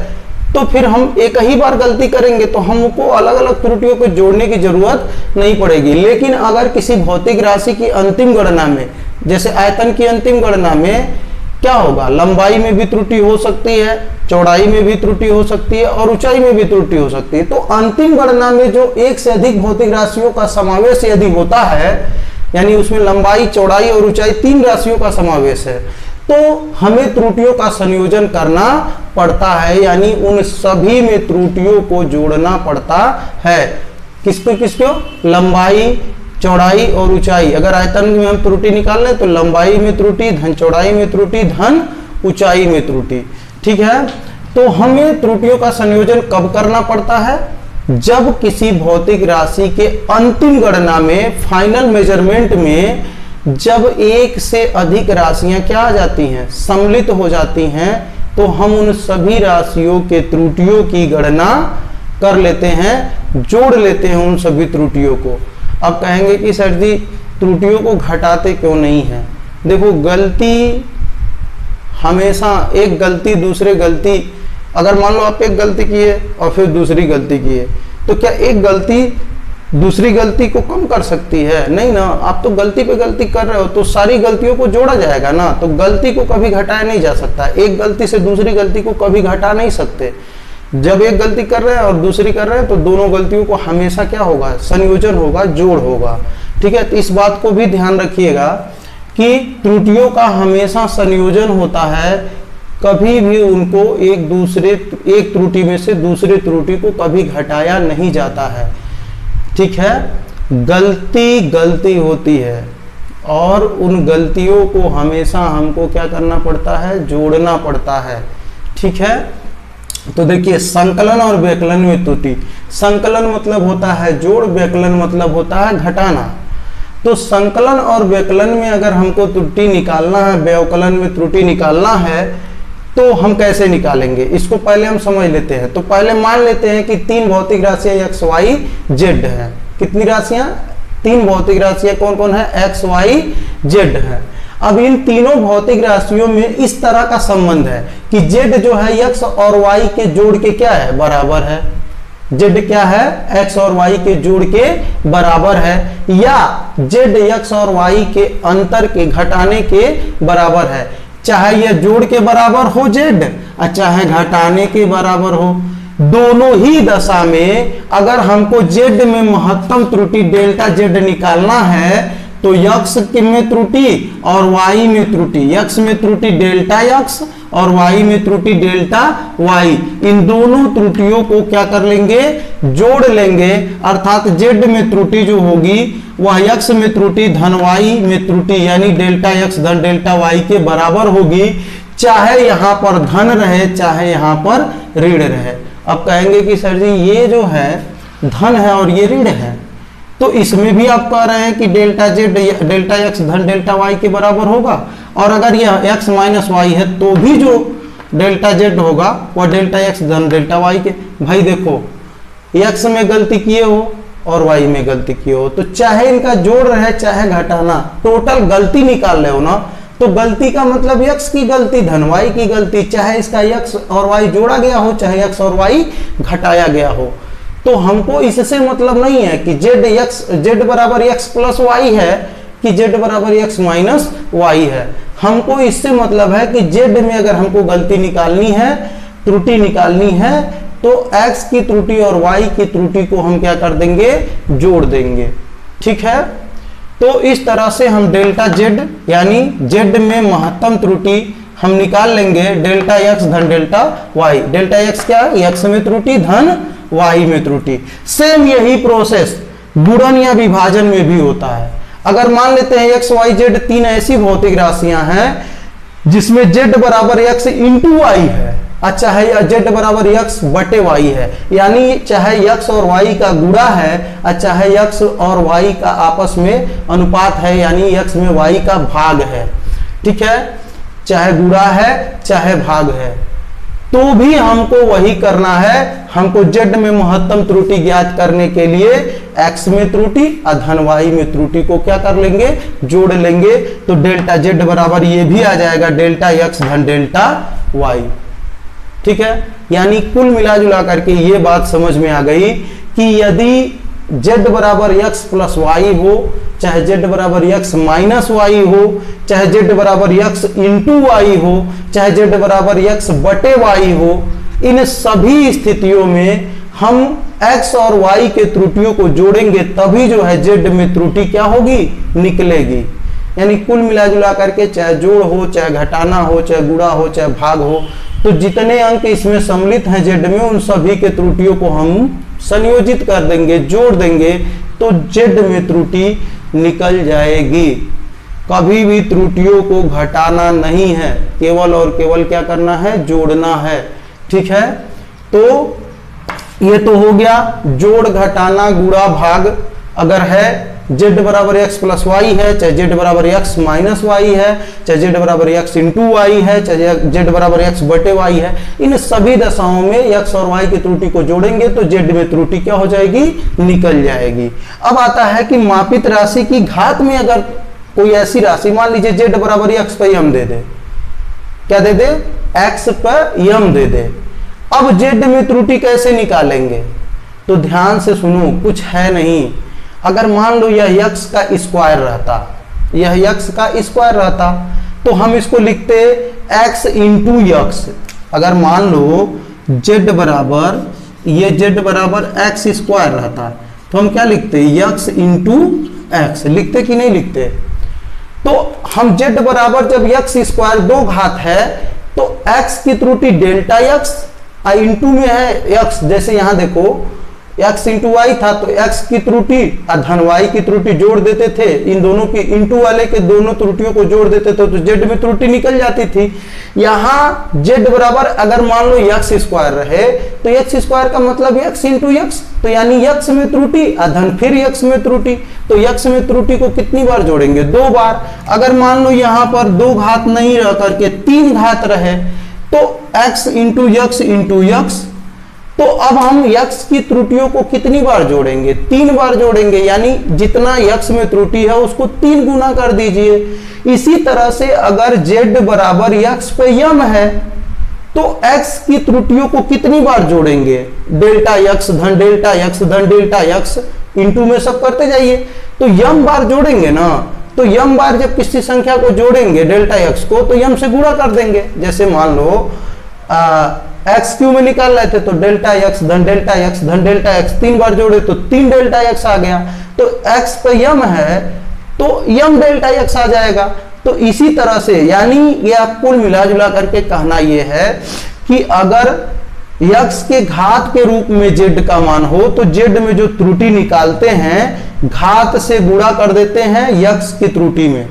तो फिर हम एक ही बार गलती करेंगे तो हमको अलग अलग त्रुटियों को जोड़ने की जरूरत नहीं पड़ेगी। लेकिन अगर किसी भौतिक राशि की अंतिम गणना में, जैसे आयतन की अंतिम गणना में क्या होगा, लंबाई में भी त्रुटि हो सकती है, चौड़ाई में भी त्रुटि हो सकती है और ऊंचाई में भी त्रुटि हो सकती है। तो अंतिम गणना में जो एक से अधिक भौतिक राशियों का समावेश यदि होता है, यानी उसमें लंबाई, चौड़ाई और ऊंचाई तीन राशियों का समावेश है, तो हमें त्रुटियों का संयोजन करना पड़ता है, यानी उन सभी में त्रुटियों को जोड़ना पड़ता है। किसको किसको, लंबाई, चौड़ाई और ऊंचाई। अगर आयतन में हम त्रुटि निकाल लें तो लंबाई में त्रुटि धन चौड़ाई में त्रुटि धन ऊंचाई में त्रुटि। ठीक है। तो हमें त्रुटियों का संयोजन कब करना पड़ता है, जब किसी भौतिक राशि के अंतिम गणना में, फाइनल मेजरमेंट में, जब एक से अधिक राशियां क्या आ जाती हैं, सम्मिलित हो जाती हैं, तो हम उन सभी राशियों के त्रुटियों की गणना कर लेते हैं, जोड़ लेते हैं उन सभी त्रुटियों को। अब कहेंगे कि सर जी त्रुटियों को घटाते क्यों नहीं है। देखो, गलती हमेशा, एक गलती दूसरे गलती, अगर मान लो आप एक गलती किए और फिर दूसरी गलती किए, तो क्या एक गलती दूसरी गलती को कम कर सकती है? नहीं ना। आप तो गलती पे गलती कर रहे हो तो सारी गलतियों को जोड़ा जाएगा ना, तो गलती को कभी घटाया नहीं जा सकता। एक गलती से दूसरी गलती को कभी घटा नहीं सकते। जब एक गलती कर रहे हैं और दूसरी कर रहे हैं तो दोनों गलतियों को हमेशा क्या होगा, संयोजन होगा, जोड़ होगा। ठीक है। तो इस बात को भी ध्यान रखिएगा कि त्रुटियों का हमेशा संयोजन होता है, कभी भी उनको एक त्रुटि में से दूसरे त्रुटि को कभी घटाया नहीं जाता है। ठीक है। गलती गलती होती है और उन गलतियों को हमेशा हमको क्या करना पड़ता है, जोड़ना पड़ता है। ठीक है। तो देखिए, संकलन और व्यकलन में त्रुटि, संकलन मतलब होता है जोड़, व्यकलन मतलब होता है घटाना। तो संकलन और व्यकलन में अगर हमको त्रुटि निकालना है, व्यवकलन में त्रुटि निकालना है, तो हम कैसे निकालेंगे, इसको पहले हम समझ लेते हैं। तो पहले मान लेते हैं कि तीन भौतिक राशियां एक्स वाई जेड है। कितनी राशियां, तीन भौतिक राशियां कौन कौन है, एक्स वाई जेड है। अब इन तीनों भौतिक राशियों में इस तरह का संबंध है कि जेड जो है एक्स और वाई के जोड़ के क्या है, बराबर है। जेड क्या है, एक्स और वाई के जोड़ के बराबर है, या जेड एक्स और वाई के अंतर के घटाने के बराबर है। चाहे यह जोड़ के बराबर हो जेड और चाहे घटाने के बराबर हो, दोनों ही दशा में अगर हमको जेड में महत्तम त्रुटि डेल्टा जेड निकालना है, तो यक्स में त्रुटि और वाई में त्रुटि, यक्स में त्रुटि डेल्टा यक्स और y में त्रुटि डेल्टा y, इन दोनों त्रुटियों को क्या कर लेंगे, जोड़ लेंगे। अर्थात z में त्रुटि जो होगी वह x में त्रुटि धन y में त्रुटि यानी डेल्टा x धन डेल्टा y के बराबर होगी, चाहे यहां पर धन रहे चाहे यहां पर ऋण रहे। अब कहेंगे कि सर जी ये जो है धन है और ये ऋण है, तो इसमें भी आप कह रहे हैं कि डेल्टा जेड डेल्टा एक्स धन डेल्टा वाई के बराबर होगा, और अगर यह एक्स माइनस वाई है तो भी जो डेल्टा जेड होगा वह डेल्टा एक्स धन डेल्टा वाई के। भाई देखो एक्स में गलती किए हो और वाई में गलती किए हो, तो चाहे इनका जोड़ रहे चाहे घटाना, टोटल गलती निकाल रहे हो ना, तो गलती का मतलब x की गलती धन y की गलती, चाहे इसका x और y जोड़ा गया हो चाहे x और y घटाया गया हो। तो हमको इससे मतलब नहीं है कि z बराबर x प्लस वाई है कि z बराबर x माइनस वाई है। हमको इससे मतलब है कि z में अगर हमको गलती निकालनी है, त्रुटि निकालनी है, तो x की त्रुटि और y की त्रुटि को हम क्या कर देंगे, जोड़ देंगे। ठीक है, तो इस तरह से हम डेल्टा z यानी z में महत्तम त्रुटि हम निकाल लेंगे, डेल्टा x धन डेल्टा y। डेल्टा x क्या है, x में त्रुटि धन y में त्रुटि। सेम यही प्रोसेस गुणन या विभाजन में भी होता है। अगर मान लेते हैं x y z तीन ऐसी भौतिक राशियां हैं जिसमें z बराबर x इंटू वाई है, अच्छा है, या z बराबर x बटे y है, यानी चाहे x और y का गुणा है, अच्छा है, x और y का आपस में अनुपात है, यानी x में y का भाग है। ठीक है, चाहे गुणा है चाहे भाग है, तो भी हमको वही करना है। हमको z में महत्तम त्रुटि ज्ञात करने के लिए x में त्रुटि और धन y में त्रुटि को क्या कर लेंगे, जोड़ लेंगे। तो डेल्टा z बराबर ये भी आ जाएगा डेल्टा x धन डेल्टा y। ठीक है, यानी कुल मिला जुला करके ये बात समझ में आ गई कि यदि z बराबर x प्लस वाई हो, चाहे z बराबर x माइनस वाई हो, चाहे z बराबर x इंटू वाई हो, चाहे z बराबर x बटे वाई हो, इन सभी स्थितियों में हम x और y के त्रुटियों को जोड़ेंगे, तभी जो है z में त्रुटि क्या होगी, निकलेगी। यानी कुल मिला जुला करके चाहे जोड़ हो, चाहे घटाना हो, चाहे गुणा हो, चाहे भाग हो, तो जितने अंक इसमें सम्मिलित हैं z में, उन सभी के त्रुटियों को हम संयोजित कर देंगे, जोड़ देंगे, तो z में त्रुटि निकल जाएगी। कभी भी त्रुटियों को घटाना नहीं है, केवल और केवल क्या करना है, जोड़ना है। ठीक है, तो ये तो हो गया जोड़ घटाना गुणा भाग। अगर है z बराबर x प्लस वाई है, चाहे z बराबर x माइनस वाई है, चाहे z बराबर x इंटू वाई है, चाहे z बराबर x बटे वाई है, इन सभी दशाओं में x और y की त्रुटि को जोड़ेंगे तो z में त्रुटि क्या हो जाएगी, निकल जाएगी। अब आता है कि मापित राशि की घात में अगर कोई ऐसी राशि, मान लीजिए z बराबर x पे यम दे दे, क्या दे दे, x पे यम दे दे। अब z में त्रुटि कैसे निकालेंगे, तो ध्यान से सुनो, कुछ है नहीं। अगर मान लो यह x का स्क्वायर रहता, यह x का स्क्वायर रहता, तो हम इसको लिखते x इंटू x। अगर मान लो z बराबर, ये z बराबर x स्क्वायर रहता, तो हम क्या लिखते, x इंटू x लिखते कि नहीं लिखते। तो हम z बराबर जब x स्क्वायर दो घात है, तो x की त्रुटि डेल्टा x इंटू में है x, जैसे यहां देखो x इंटू वाई था, तो x की त्रुटि और धन y की त्रुटि जोड़ देते थे, इन दोनों की इंटू वाले के दोनों त्रुटियों को जोड़ देते थे, तो z में त्रुटि निकल जाती थी। यहाँ z बराबर अगर मान लो x स्क्वायर रहे, तो x स्क्वायर का मतलब x इंटू x, तो यानी x में त्रुटि और धन फिर x में त्रुटि, तो x में त्रुटि को कितनी बार जोड़ेंगे, दो बार। अगर मान लो यहाँ पर दो घात नहीं रह करके तीन घात रहे, तो x into x into x, तो अब हम x की त्रुटियों को कितनी बार जोड़ेंगे, तीन बार जोड़ेंगे, यानी जितना x में त्रुटि है उसको तीन गुना कर दीजिए। इसी तरह से अगर z बराबर x पे यम है, तो x की त्रुटियों को कितनी बार जोड़ेंगे, डेल्टा x धन डेल्टा x धन डेल्टा x, इंटू में सब करते जाइए, तो यम बार जोड़ेंगे ना, तो यम बार जब किसी संख्या को जोड़ेंगे डेल्टा x को, तो यम से गुणा कर देंगे। जैसे मान लो एक्स क्यू में निकाल रहे थे, तो डेल्टा x धन डेल्टा x धन डेल्टा x तीन बार जोड़े तो तीन डेल्टा x आ गया, तो x पे यम है तो यम डेल्टा x आ जाएगा। तो इसी तरह से यानी यह कुल मिला जुला करके कहना यह है कि अगर यक्स के घात के रूप में जेड का मान हो तो जेड में जो त्रुटि निकालते हैं घात से गुणा कर देते हैं यक्स की त्रुटि में।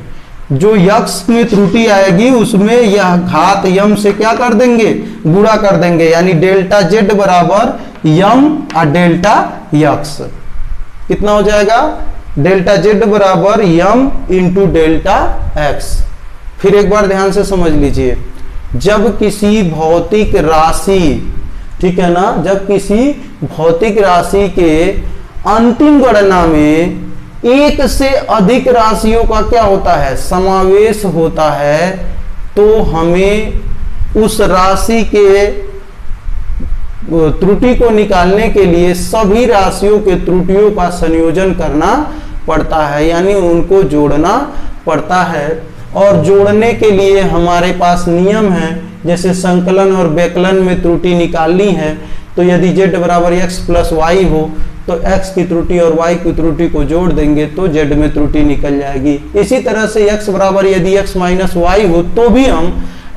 जो यक्स में त्रुटि आएगी उसमें यह घात यम से क्या कर देंगे, गुणा कर देंगे, यानी डेल्टा जेड बराबर यम और डेल्टा यक्स। कितना हो जाएगा, डेल्टा जेड बराबर यम इंटू डेल्टा एक्स। फिर एक बार ध्यान से समझ लीजिए, जब किसी भौतिक राशि, ठीक है ना, जब किसी भौतिक राशि के अंतिम गणना में एक से अधिक राशियों का क्या होता है, समावेश होता है, तो हमें उस राशि के त्रुटि को निकालने के लिए सभी राशियों के त्रुटियों का संयोजन करना पड़ता है, यानी उनको जोड़ना पड़ता है। और जोड़ने के लिए हमारे पास नियम है, जैसे संकलन और व्यकलन में त्रुटि निकालनी है तो यदि z बराबर x प्लस वाई हो तो x की त्रुटि और y की त्रुटि को जोड़ देंगे तो z में त्रुटि निकल जाएगी। इसी तरह से x बराबर यदि x माइनस वाई हो तो भी हम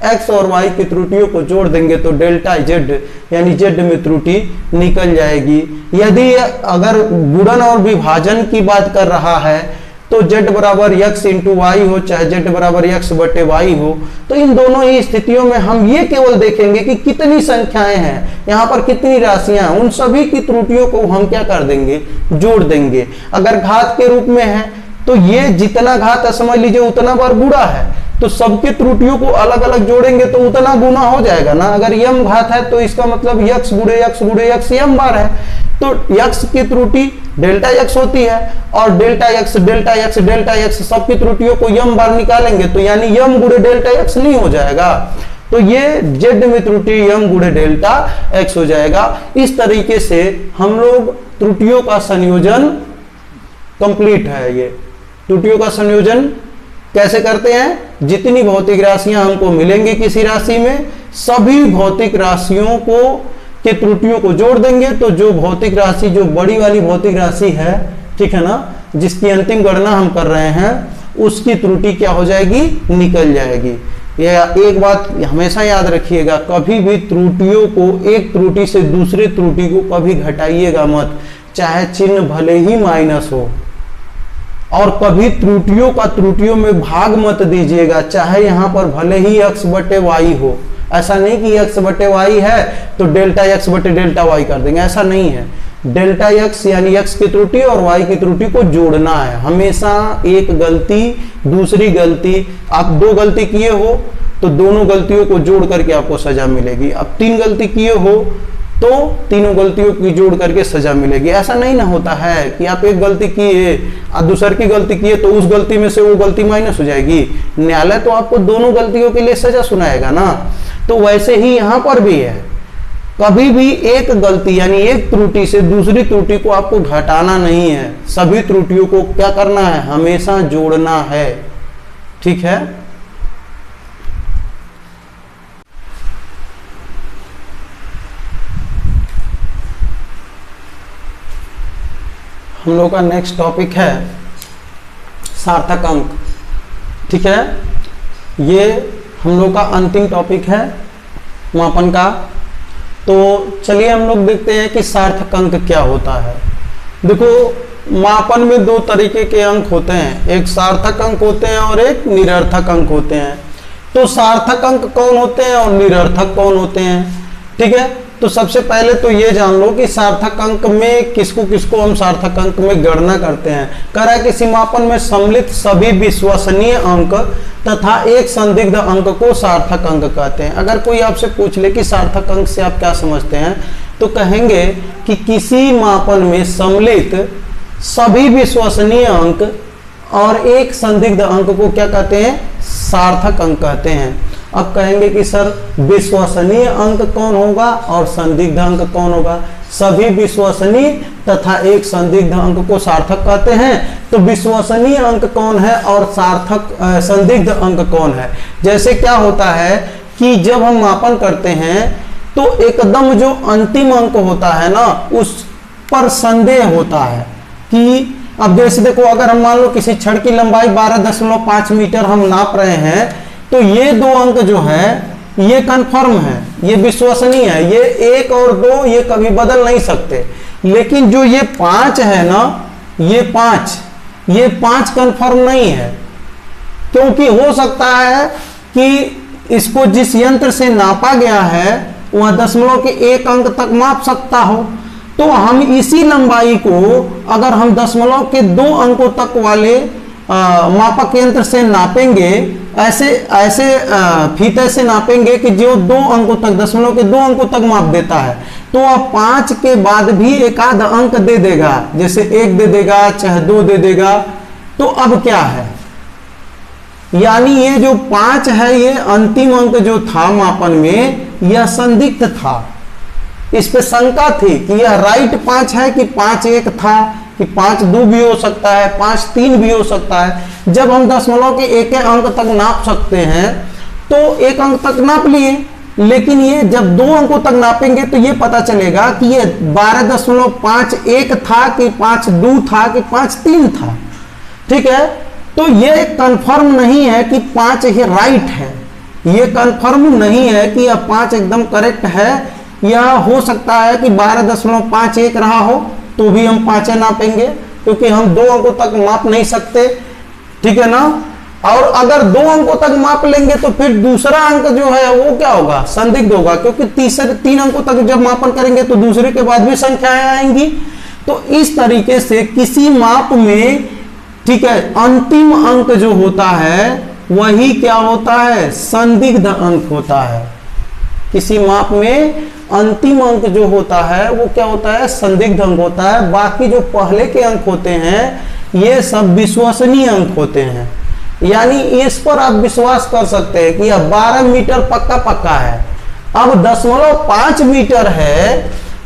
x और y की त्रुटियों को जोड़ देंगे तो डेल्टा z यानी z में त्रुटि निकल जाएगी। यदि अगर गुणन और विभाजन की बात कर रहा है तो z बराबर x इंटू वाई हो चाहे z बराबर x बटे वाई हो, तो इन दोनों ही स्थितियों में हम ये केवल देखेंगे कि कितनी संख्याएं हैं, यहाँ पर कितनी राशियां हैं, उन सभी की त्रुटियों को हम क्या कर देंगे, जोड़ देंगे। अगर घात के रूप में है तो ये जितना घात है समझ लीजिए उतना बार गुणा है, तो सबके त्रुटियों को अलग अलग जोड़ेंगे तो उतना गुना हो जाएगा ना। अगर यम घात है तो इसका मतलब यक्स गुणे यक्स यम बार है, तो यक्स की त्रुटि डेल्टा यक्स होती है और डेल्टा यक्स सबकी त्रुटियों को यम बार निकालेंगे तो यानी यम गुणे डेल्टा यक्स नहीं हो जाएगा, तो ये जेड में त्रुटि यम गुणे डेल्टा एक्स हो जाएगा। इस तरीके से हम लोग त्रुटियों का संयोजन कंप्लीट है। ये त्रुटियों का संयोजन कैसे करते हैं, जितनी भौतिक राशियां हमको मिलेंगी किसी राशि में सभी भौतिक राशियों को के त्रुटियों को जोड़ देंगे तो जो भौतिक राशि, जो बड़ी वाली भौतिक राशि है, ठीक है ना, जिसकी अंतिम गणना हम कर रहे हैं उसकी त्रुटि क्या हो जाएगी, निकल जाएगी। यह एक बात हमेशा याद रखिएगा, कभी भी त्रुटियों को एक त्रुटि से दूसरी त्रुटि को कभी घटाइएगा मत, चाहे चिन्ह भले ही माइनस हो, और कभी त्रुटियों का त्रुटियों में भाग मत दीजिएगा, चाहे यहां पर भले ही x बटे वाई हो। ऐसा नहीं कि x बटे वाई है तो डेल्टा x बटे डेल्टा वाई कर देंगे, ऐसा नहीं है। डेल्टा x यानी x की त्रुटि और y की त्रुटि को जोड़ना है। हमेशा एक गलती दूसरी गलती, आप दो गलती किए हो तो दोनों गलतियों को जोड़ करके आपको सजा मिलेगी। अब तीन गलती किए हो तो तीनों गलतियों की जोड़ करके सजा मिलेगी। ऐसा नहीं ना होता है कि आप एक गलती किए और दूसर की गलती किए तो उस गलती में से वो गलती माइनस हो जाएगी। न्यायालय तो आपको दोनों गलतियों के लिए सजा सुनाएगा ना, तो वैसे ही यहाँ पर भी है, कभी भी एक गलती यानी एक त्रुटि से दूसरी त्रुटि को आपको घटाना नहीं है, सभी त्रुटियों को क्या करना है, हमेशा जोड़ना है। ठीक है, हम लोग का नेक्स्ट टॉपिक है सार्थक अंक। ठीक है, ये हम लोग का अंतिम टॉपिक है मापन का। तो चलिए हम लोग देखते हैं कि सार्थक अंक क्या होता है। देखो, मापन में दो तरीके के अंक होते हैं, एक सार्थक अंक होते हैं और एक निरर्थक अंक होते हैं। तो सार्थक अंक कौन होते हैं और निरर्थक कौन होते हैं, ठीक है। तो सबसे पहले तो ये जान लो कि सार्थक अंक में किसको किसको हम सार्थक अंक में गणना करते हैं। कह रहा है किसी मापन में सम्मिलित सभी विश्वसनीय अंक तथा एक संदिग्ध अंक को सार्थक अंक कहते हैं। अगर कोई आपसे पूछ ले कि सार्थक अंक से आप क्या समझते हैं, तो कहेंगे कि किसी मापन में सम्मिलित सभी विश्वसनीय अंक और एक संदिग्ध अंक को क्या कहते हैं, सार्थक अंक कहते हैं। अब कहेंगे कि सर विश्वसनीय अंक कौन होगा और संदिग्ध अंक कौन होगा। सभी विश्वसनीय तथा एक संदिग्ध अंक को सार्थक कहते हैं। तो विश्वसनीय अंक कौन है और सार्थक संदिग्ध अंक कौन है। जैसे क्या होता है कि जब हम मापन करते हैं तो एकदम जो अंतिम अंक होता है ना, उस पर संदेह होता है कि अब जैसे देखो, अगर हम मान लो किसी छड़ की लंबाई 12.5 मीटर हम नाप रहे हैं, तो ये 2 अंक जो है ये कंफर्म है, ये विश्वसनीय है, ये 1 और 2 ये कभी बदल नहीं सकते। लेकिन जो ये 5 है ना, ये 5 कंफर्म नहीं है, क्योंकि हो सकता है कि इसको जिस यंत्र से नापा गया है वह दशमलव के 1 अंक तक माप सकता हो। तो हम इसी लंबाई को अगर हम दशमलव के 2 अंकों तक वाले मापक यंत्र से नापेंगे, ऐसे फीते से नापेंगे कि जो 2 अंकों तक, दशमलव के 2 अंकों तक माप देता है, तो वह 5 के बाद भी एक आध अंक दे देगा, जैसे 1 दे देगा चाहे 2 दे देगा। तो अब क्या है, यानी ये जो 5 है ये अंतिम अंक जो था मापन में, यह संदिग्ध था। इस पे शंका थी कि यह राइट 5 है कि 5-1 था, कि 5-2 भी हो सकता है, 5-3 भी हो सकता है। जब हम दशमलव के 1 अंक तक नाप सकते हैं तो 1 अंक तक नाप लिए, लेकिन ये जब 2 अंकों तक नापेंगे तो ये पता चलेगा कि ये 12.51 था कि 5-2 था कि 5-3 था। ठीक है, तो ये कंफर्म नहीं है कि 5 ही राइट है, ये कंफर्म नहीं है कि यह 5 एकदम करेक्ट है। यह हो सकता है कि 12.51 रहा हो तो भी हम 5 नापेंगे, क्योंकि हम 2 अंकों तक माप नहीं सकते। ठीक है ना, और अगर 2 अंकों तक माप लेंगे तो फिर दूसरा अंक जो है वो क्या होगा, संदिग्ध होगा, क्योंकि 3 अंकों तक जब मापन करेंगे तो दूसरे के बाद भी संख्याएं आएंगी। तो इस तरीके से किसी माप में, ठीक है, अंतिम अंक जो होता है वही क्या होता है, संदिग्ध अंक होता है। किसी माप में अंतिम अंक जो होता है वो क्या होता है, संदिग्ध अंक होता है। बाकी जो पहले के अंक होते हैं ये सब विश्वसनीय अंक होते हैं, यानी इस पर आप विश्वास कर सकते हैं कि यह 12 मीटर पक्का है। अब 0.5 मीटर है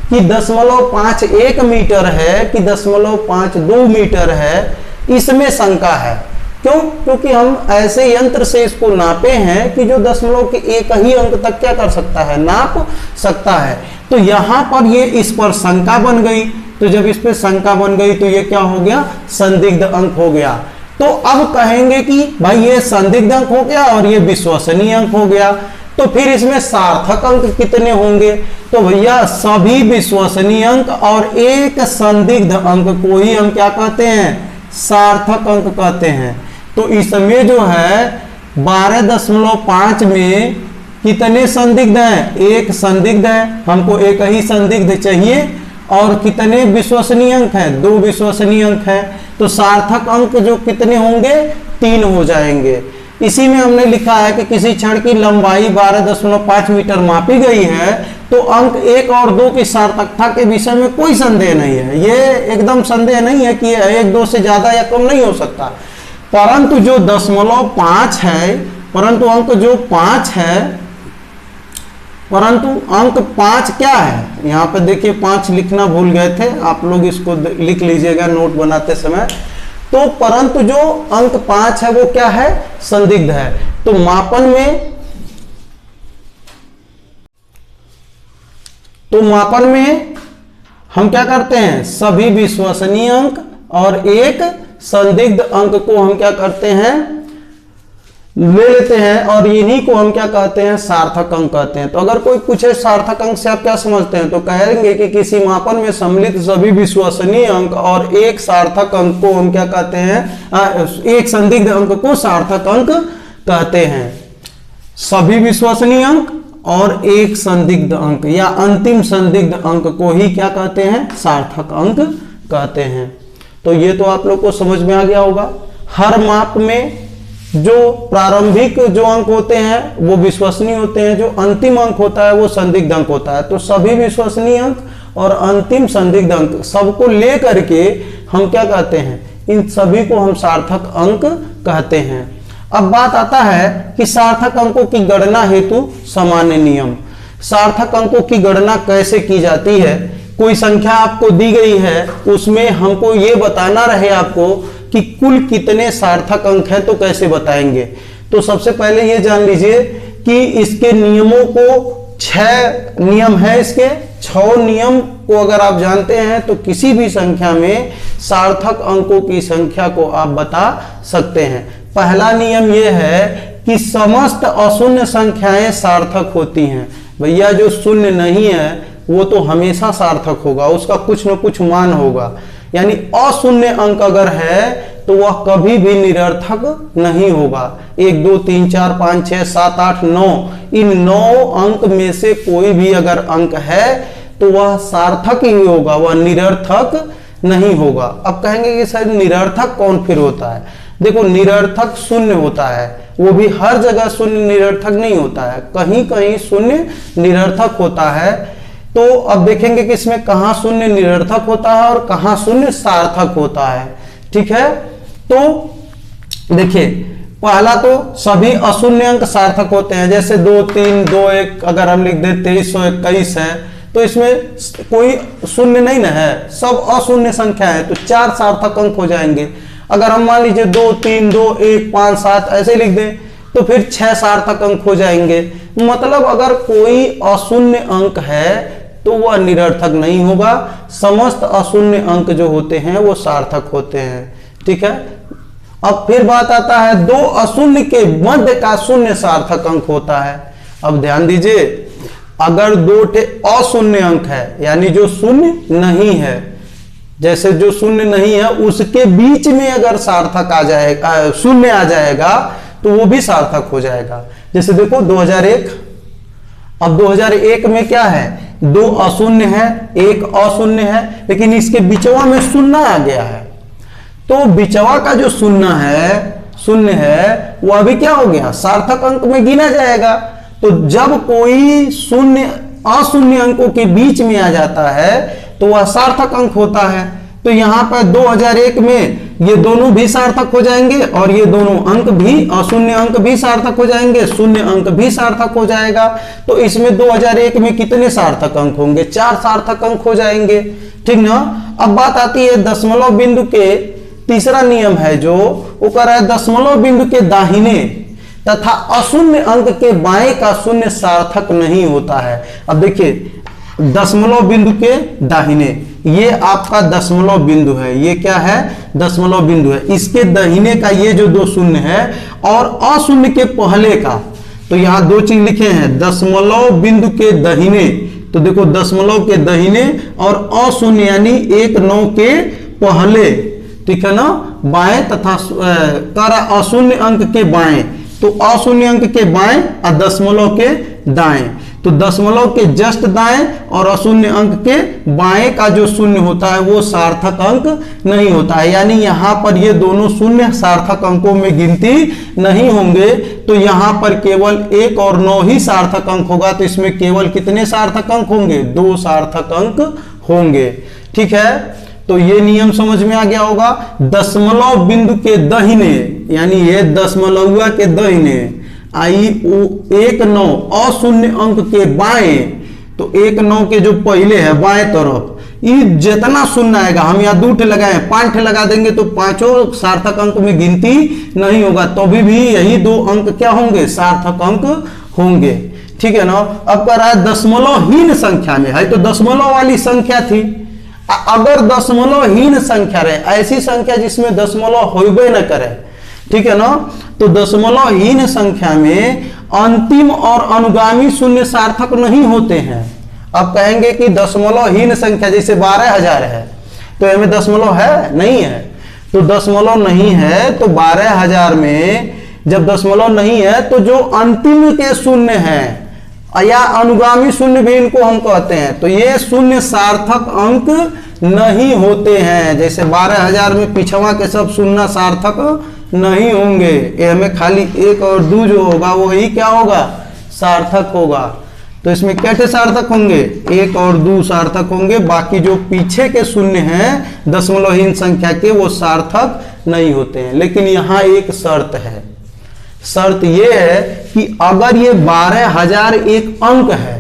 कि 0.51 मीटर है कि 0.52 मीटर है, इसमें शंका है। क्यों? क्योंकि हम ऐसे यंत्र से इसको नापे हैं कि जो दशमलव के 1 ही अंक तक क्या कर सकता है, नाप सकता है। तो यहां पर ये इस पर शंका बन गई, तो जब इस पर शंका बन गई तो ये क्या हो गया, संदिग्ध अंक हो गया। तो अब कहेंगे कि भाई ये संदिग्ध अंक हो गया और ये विश्वसनीय अंक हो गया, तो फिर इसमें सार्थक अंक कितने होंगे? तो भैया सभी विश्वसनीय अंक और एक संदिग्ध अंक को ही हम क्या कहते हैं, सार्थक अंक कहते हैं। तो इसमें जो है 12.5 में कितने संदिग्ध हैं, एक संदिग्ध है, हमको एक ही संदिग्ध चाहिए, और कितने विश्वसनीय अंक हैं, 2 विश्वसनीय अंक हैं। तो सार्थक अंक जो कितने होंगे, 3 हो जाएंगे। इसी में हमने लिखा है कि किसी छड़ की लंबाई 12.5 मीटर मापी गई है, तो अंक 1 और 2 की सार्थकता के विषय में कोई संदेह नहीं है। ये एकदम संदेह नहीं है कि 1-2 से ज्यादा या कम नहीं हो सकता। परंतु जो 0.5 है, परंतु अंक जो 5 है, परंतु अंक 5 क्या है, यहाँ पे देखिए 5 लिखना भूल गए थे आप लोग, इसको लिख लीजिएगा नोट बनाते समय। तो परंतु जो अंक 5 है वो क्या है, संदिग्ध है। तो मापन में हम क्या करते हैं, सभी विश्वसनीय अंक और एक संदिग्ध अंक को हम क्या करते हैं, ले लेते हैं, और इन्हीं को हम क्या कहते हैं, सार्थक अंक कहते हैं। तो अगर कोई पूछे सार्थक अंक से आप क्या समझते हैं, तो कहेंगे कि किसी मापन में सम्मिलित सभी विश्वसनीय अंक और एक सार्थक अंक को हम क्या कहते हैं, एक संदिग्ध अंक को सार्थक अंक कहते हैं। सभी विश्वसनीय अंक और एक संदिग्ध अंक या अंतिम संदिग्ध अंक को ही क्या कहते हैं, सार्थक अंक कहते हैं। तो ये तो आप लोग को समझ में आ गया होगा। हर माप में जो प्रारंभिक जो अंक होते हैं वो विश्वसनीय होते हैं, जो अंतिम अंक होता है वो संदिग्ध अंक होता है। तो सभी विश्वसनीय अंक और अंतिम संदिग्ध अंक सबको ले करके हम क्या कहते हैं, इन सभी को हम सार्थक अंक कहते हैं। अब बात आता है कि सार्थक अंकों की गणना हेतु सामान्य नियम। सार्थक अंकों की गणना कैसे की जाती है? कोई संख्या आपको दी गई है, उसमें हमको ये बताना रहे आपको कि कुल कितने सार्थक अंक हैं, तो कैसे बताएंगे? तो सबसे पहले ये जान लीजिए कि इसके नियमों को 6 नियम है इसके। 6 नियम को अगर आप जानते हैं तो किसी भी संख्या में सार्थक अंकों की संख्या को आप बता सकते हैं। पहला नियम यह है कि समस्त अशून्य संख्याएं सार्थक होती हैं। भैया जो शून्य नहीं है वो तो हमेशा सार्थक होगा, उसका कुछ न कुछ मान होगा। यानी अशून्य अंक अगर है तो वह कभी भी निरर्थक नहीं होगा। 1 2 3 4 5 6 7 8 9 इन 9 अंक में से कोई भी अगर अंक है तो वह सार्थक ही होगा, वह निरर्थक नहीं होगा। अब कहेंगे कि सर निरर्थक कौन फिर होता है? देखो निरर्थक शून्य होता है, वो भी हर जगह शून्य निरर्थक नहीं होता है, कहीं कहीं शून्य निरर्थक होता है। तो अब देखेंगे कि इसमें कहां शून्य निरर्थक होता है और कहां शून्य सार्थक होता है। ठीक है, तो देखिए पहला तो सभी अशून्य अंक सार्थक होते हैं। जैसे 2 3 2 1 अगर हम लिख दे 2321 है तो इसमें कोई शून्य नहीं ना है, सब अशून्य संख्या है, तो 4 सार्थक अंक हो जाएंगे। अगर हम मान लीजिए 2 3 2 1 5 7 ऐसे लिख दें तो फिर 6 सार्थक अंक हो जाएंगे। मतलब अगर कोई अशून्य अंक है तो वह निरर्थक नहीं होगा, समस्त अशून्य अंक जो होते हैं वो सार्थक होते हैं। ठीक है, अब फिर बात आता है 2 अशून्य के मध्य का शून्य सार्थक अंक होता है। अब ध्यान दीजिए, अगर 2 अशून्य अंक है यानी जो शून्य नहीं है, जैसे जो शून्य नहीं है उसके बीच में अगर सार्थक आ जाएगा, शून्य आ जाएगा तो वो भी सार्थक हो जाएगा। जैसे देखो 2001, अब 2001 में क्या है, 2 अशून्य है 1 अशून्य है, लेकिन इसके बिचवा में शून्य आ गया है, तो बिचवा का जो शून्य है वह भी क्या हो गया, सार्थक अंक में गिना जाएगा। तो जब कोई शून्य अशून्य अंकों के बीच में आ जाता है तो वह सार्थक अंक होता है। तो यहां पर 2001 में ये दोनों भी सार्थक हो जाएंगे और ये दोनों अंक भी, अशून्य अंक भी सार्थक हो जाएंगे, शून्य अंक भी सार्थक हो जाएगा। तो इसमें 2001 में कितने सार्थक अंक होंगे, 4 सार्थक अंक हो जाएंगे। ठीक ना। अब बात आती है दशमलव बिंदु के, तीसरा नियम है जो वो कह रहा है दशमलव बिंदु के दाहिने तथा अशून्य अंक के बाएं का शून्य सार्थक नहीं होता है। अब देखिए दशमलव बिंदु के दाहिने, ये आपका दशमलव बिंदु है, ये क्या है, दशमलव बिंदु है। इसके दाहिने का ये जो 2 शून्य है और अशून्य के पहले का, तो यहां 2 चीज लिखे हैं, दशमलव बिंदु के दाहिने, तो देखो दशमलव के दाहिने और अशून्य यानी 1 9 के पहले, ठीक है ना, बाएं तथा अशून्य अंक के बाएं, तो अशून्य अंक के बाएं और दशमलव के दाएं, तो दशमलव के जस्ट दाएं और अशून्य अंक के बाएं का जो शून्य होता है वो सार्थक अंक नहीं होता है। यानी यहां पर ये दोनों शून्य सार्थक अंकों में गिनती नहीं होंगे। तो यहां पर केवल 1 और 9 ही सार्थक अंक होगा। तो इसमें केवल कितने सार्थक अंक होंगे, 2 सार्थक अंक होंगे। ठीक है, तो ये नियम समझ में आ गया होगा। दशमलव बिंदु के दाहिने यानी ये दशमलव के दाहिने 1 9 अशून्य अंक के बाएं, तो 1 9 के जो पहले है बाएं तरफ, ये जितना शून्य आएगा, हम यहाँ 2 लगाए 5 लगा देंगे तो 5 सार्थक अंक में गिनती नहीं होगा, तो भी यही 2 अंक क्या होंगे, सार्थक अंक होंगे। ठीक है ना। अब कह रहा है दशमलवहीन संख्या में है, तो दशमलव वाली संख्या थी, अगर दशमलवहीन संख्या रहे, ऐसी संख्या जिसमें दशमलव होबे न करे, ठीक है ना, तो दशमलवहीन संख्या में अंतिम और अनुगामी शून्य सार्थक नहीं होते हैं। अब कहेंगे कि दशमलवहीन संख्या जैसे 12,000 है, तो इसमें दशमलव है नहीं है, तो दशमलव नहीं है, तो 12,000 में जब दशमलव नहीं है तो जो अंतिम के शून्य है या अनुगामी शून्य भी इनको हम कहते हैं, तो ये शून्य सार्थक अंक नहीं होते हैं। जैसे 12,000 में पिछवा के सब शून्य सार्थक नहीं होंगे, ये हमें खाली 1 और 2 जो होगा वो ही क्या होगा, सार्थक होगा। तो इसमें कैसे सार्थक होंगे, 1 और 2 सार्थक होंगे, बाकी जो पीछे के शून्य हैं दशमलवहीन संख्या के वो सार्थक नहीं होते हैं। लेकिन यहाँ एक शर्त है, शर्त ये है कि अगर ये 12,000 एक अंक है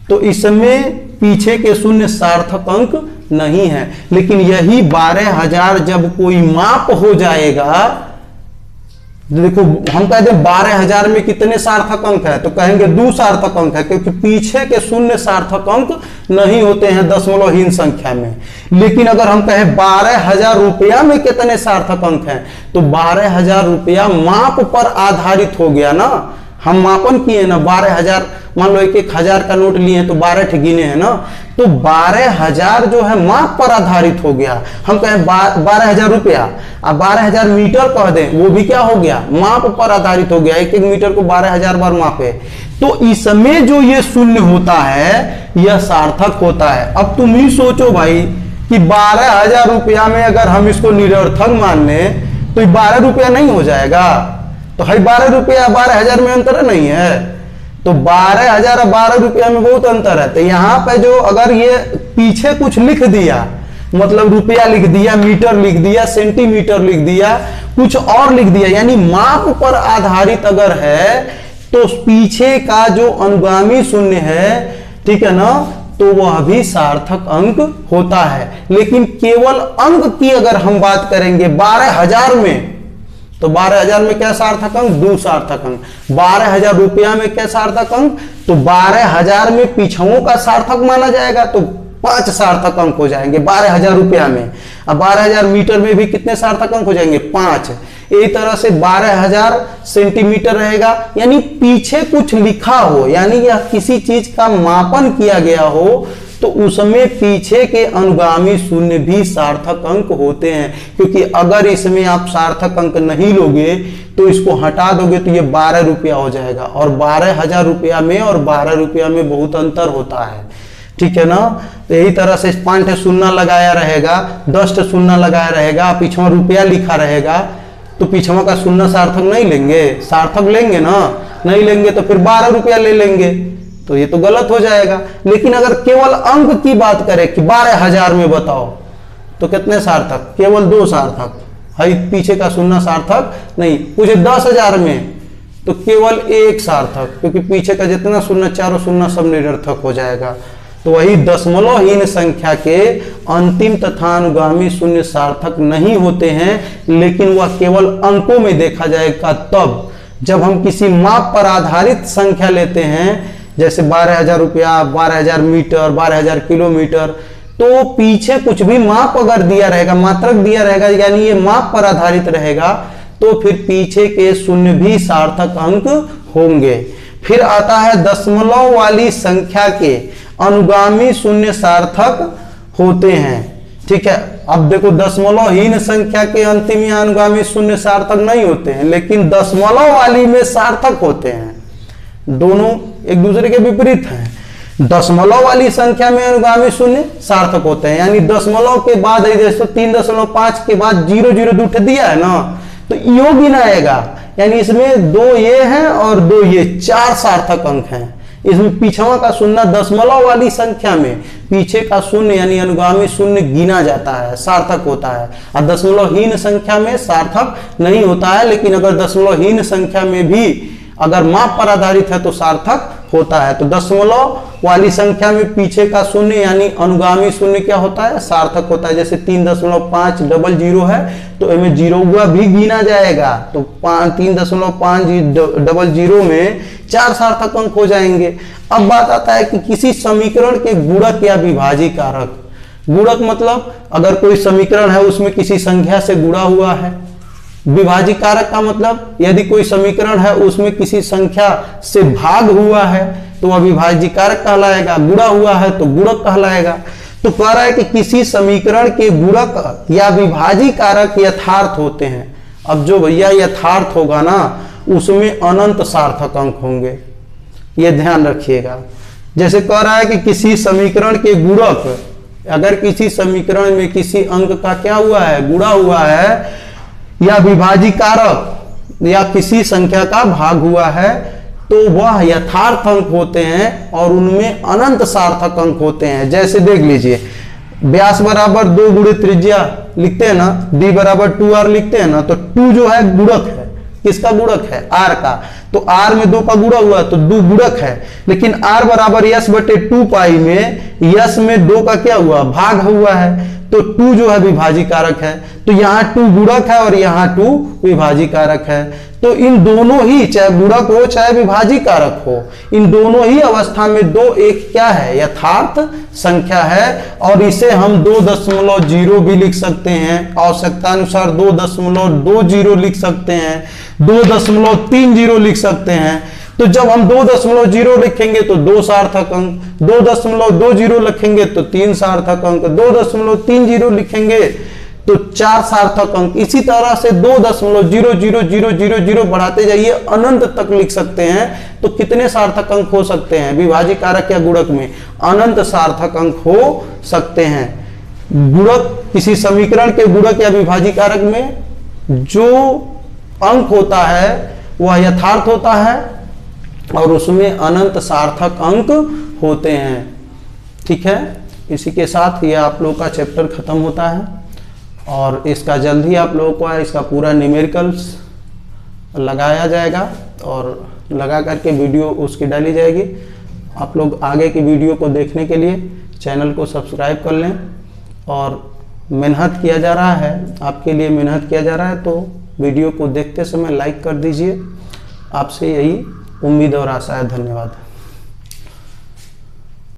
तो इसमें पीछे के शून्य सार्थक अंक नहीं है। लेकिन यही 12,000 जब कोई माप हो जाएगा, देखो हम कहते हैं 12,000 में कितने सार्थक अंक है, तो कहेंगे 2 सार्थक अंक है, क्योंकि पीछे के शून्य सार्थक अंक नहीं होते हैं दशमलवहीन संख्या में। लेकिन अगर हम कहें 12,000 रुपया में कितने सार्थक अंक हैं, तो 12,000 रुपया माप पर आधारित हो गया ना, हम मापन किए ना 12,000, मान लो 1,000 का नोट लिए तो 12 ठे गिने हैं ना, तो 12,000 जो है माप पर आधारित हो गया। हम कहें 12,000 रुपया, अब 12,000 मीटर कह दें, वो भी क्या हो गया, माप पर आधारित हो गया, 1-1 मीटर को 12,000 बार मापे। तो इसमें जो ये शून्य होता है यह सार्थक होता है। अब तुम ही सोचो भाई कि 12,000 रुपया में अगर हम इसको निरर्थक मान लें तो 12 रुपया नहीं हो जाएगा, तो है 12 रुपया 12,000 में अंतर नहीं है, तो 12,000 और 12 रुपया में बहुत अंतर है। तो यहाँ पे जो अगर ये पीछे कुछ लिख दिया, मतलब रुपया लिख दिया, मीटर लिख दिया, सेंटीमीटर लिख दिया, कुछ और लिख दिया, यानी माप पर आधारित अगर है, तो पीछे का जो अनुगामी शून्य है, ठीक है ना, तो वह भी सार्थक अंक होता है। लेकिन केवल अंक की अगर हम बात करेंगे 12,000 में, तो 12,000 में क्या सार्थक अंक, 2 सार्थक अंक। 12,000 रुपया में क्या सार्थक अंक, तो 12,000 में पीछुओं का सार्थक माना जाएगा, तो 5 सार्थक अंक हो जाएंगे 12,000 रुपया में। अब 12,000 मीटर में भी कितने सार्थक अंक हो जाएंगे, 5। इसी तरह से 12,000 सेंटीमीटर रहेगा, यानी पीछे कुछ लिखा हो, यानी यह किसी चीज का मापन किया गया हो, तो उसमें पीछे के अनुगामी शून्य भी सार्थक अंक होते हैं। क्योंकि अगर इसमें आप सार्थक अंक नहीं लोगे तो इसको हटा दोगे तो ये 12 रुपया हो जाएगा, और 12,000 रुपया में और 12 रुपया में बहुत अंतर होता है, ठीक है ना। तो यही तरह से 5 ठे शून्य लगाया रहेगा, 10 ठे शून्य लगाया रहेगा, पीछे रुपया लिखा रहेगा, तो पीछे का शून्य सार्थक नहीं लेंगे, सार्थक लेंगे ना, नहीं लेंगे तो फिर 12 रुपया ले लेंगे, तो ये तो गलत हो जाएगा। लेकिन अगर केवल अंक की बात करें कि 12,000 में बताओ तो कितने सार्थक, केवल 2 सार्थक है, पीछे का शून्य सार्थक नहीं। पूछे 10,000 में तो केवल 1 सार्थक, क्योंकि पीछे का जितना शून्य, चारों शून्य सब निरर्थक हो जाएगा। तो वही दशमलवहीन संख्या के अंतिम तथा अनुगामी शून्य सार्थक नहीं होते हैं, लेकिन वह केवल अंकों में देखा जाएगा तब जब हम किसी माप पर आधारित संख्या लेते हैं, जैसे 12,000 रुपया, 12,000 मीटर, 12,000 किलोमीटर, तो पीछे कुछ भी माप अगर दिया रहेगा, मात्रक दिया रहेगा, यानी ये माप पर आधारित रहेगा, तो फिर पीछे के शून्य भी सार्थक अंक होंगे। फिर आता है दशमलव वाली संख्या के अनुगामी शून्य सार्थक होते हैं, ठीक है। अब देखो दशमलवहीन संख्या के अंतिम या अनुगामी शून्य सार्थक नहीं होते हैं, लेकिन दशमलव वाली में सार्थक होते हैं। दोनों एक दूसरे के विपरीत हैं। दशमलव वाली संख्या में अनुगामी शून्य सार्थक होते हैं, यानी दशमलव के बाद जैसे 3.5 के बाद 0.02 दिया है ना, तो योग गिना आएगा, यानी इसमें 2 ये हैं और 2 ये, 4 सार्थक अंक हैं। इसमें पीछवा का शून्य दशमलव वाली संख्या में पीछे का शून्य यानी अनुगामी शून्य गिना जाता है, सार्थक होता है। और दशमलवहीन संख्या में सार्थक नहीं होता है, लेकिन अगर दशमलवहीन संख्या में भी अगर माप पर आधारित है तो सार्थक होता है। तो दशमलव वाली संख्या में पीछे का शून्य यानी अनुगामी शून्य क्या होता है, सार्थक होता है। जैसे 3.500 है तो इनमें 0 भी गिना जाएगा, तो 3.500 में 4 सार्थक अंक हो जाएंगे। अब बात आता है कि किसी समीकरण के गुणक या विभाजी कारक। गुणक मतलब अगर कोई समीकरण है उसमें किसी संख्या से गुणा हुआ है। विभाजी कारक का मतलब यदि कोई समीकरण है उसमें किसी संख्या से भाग हुआ है तो वह विभाजी कारक कहलाएगा, गुणा हुआ है तो गुणक कहलाएगा। तो कह रहा है कि किसी समीकरण के गुणक या विभाजी कारक यथार्थ होते हैं। अब जो भैया यथार्थ होगा ना उसमें अनंत सार्थक अंक होंगे, ये ध्यान रखिएगा। जैसे कह रहा है कि किसी समीकरण के गुणक, अगर किसी समीकरण में किसी अंक का क्या हुआ है, गुणा हुआ है, या विभाजी कारक या किसी संख्या का भाग हुआ है, तो वह यथार्थ अंक होते हैं और उनमें अनंत सार्थक अंक होते हैं। जैसे देख लीजिए, व्यास बराबर 2 गुणे त्रिज्या लिखते हैं ना, d बराबर 2r लिखते हैं ना, तो 2 जो है गुणक है, किसका गुणक है, r का। तो r में 2 का गुणा हुआ तो 2 गुणक है। लेकिन r बराबर s बटे 2 पाई में s में 2 का क्या हुआ, भाग हुआ है। तो 2 जो है विभाज्य कारक है, तो यहाँ 2 गुणक है और यहाँ 2 विभाज्य कारक है। तो इन दोनों ही, चाहे गुणक हो चाहे विभाज्य कारक हो, इन दोनों ही अवस्था में 2 एक क्या है, यथार्थ संख्या है। और इसे हम 2.0 भी लिख सकते हैं, आवश्यकता अनुसार 2.20 लिख सकते हैं, 2.30 लिख सकते हैं। तो जब हम 2.0 लिखेंगे तो 2 सार्थक अंक, 2.20 लिखेंगे तो 3 सार्थक अंक, 2.30 लिखेंगे तो 4 सार्थक अंक। इसी तरह से 2.00000 बढ़ाते जाइए, अनंत तक लिख सकते हैं। तो कितने सार्थक अंक हो सकते हैं विभाज्य कारक या गुणक में? अनंत सार्थक अंक हो सकते हैं। गुणक, किसी समीकरण के गुणक या विभाज्य कारक में जो अंक होता है वह यथार्थ होता है और उसमें अनंत सार्थक अंक होते हैं। ठीक है, इसी के साथ ये आप लोगों का चैप्टर खत्म होता है और इसका जल्द ही आप लोगों को इसका पूरा न्यूमेरिकल्स लगाया जाएगा और लगा करके वीडियो उसकी डाली जाएगी। आप लोग आगे की वीडियो को देखने के लिए चैनल को सब्सक्राइब कर लें और मेहनत किया जा रहा है, आपके लिए मेहनत किया जा रहा है, तो वीडियो को देखते समय लाइक कर दीजिए। आपसे यही उम्मीद और आशा है। धन्यवाद।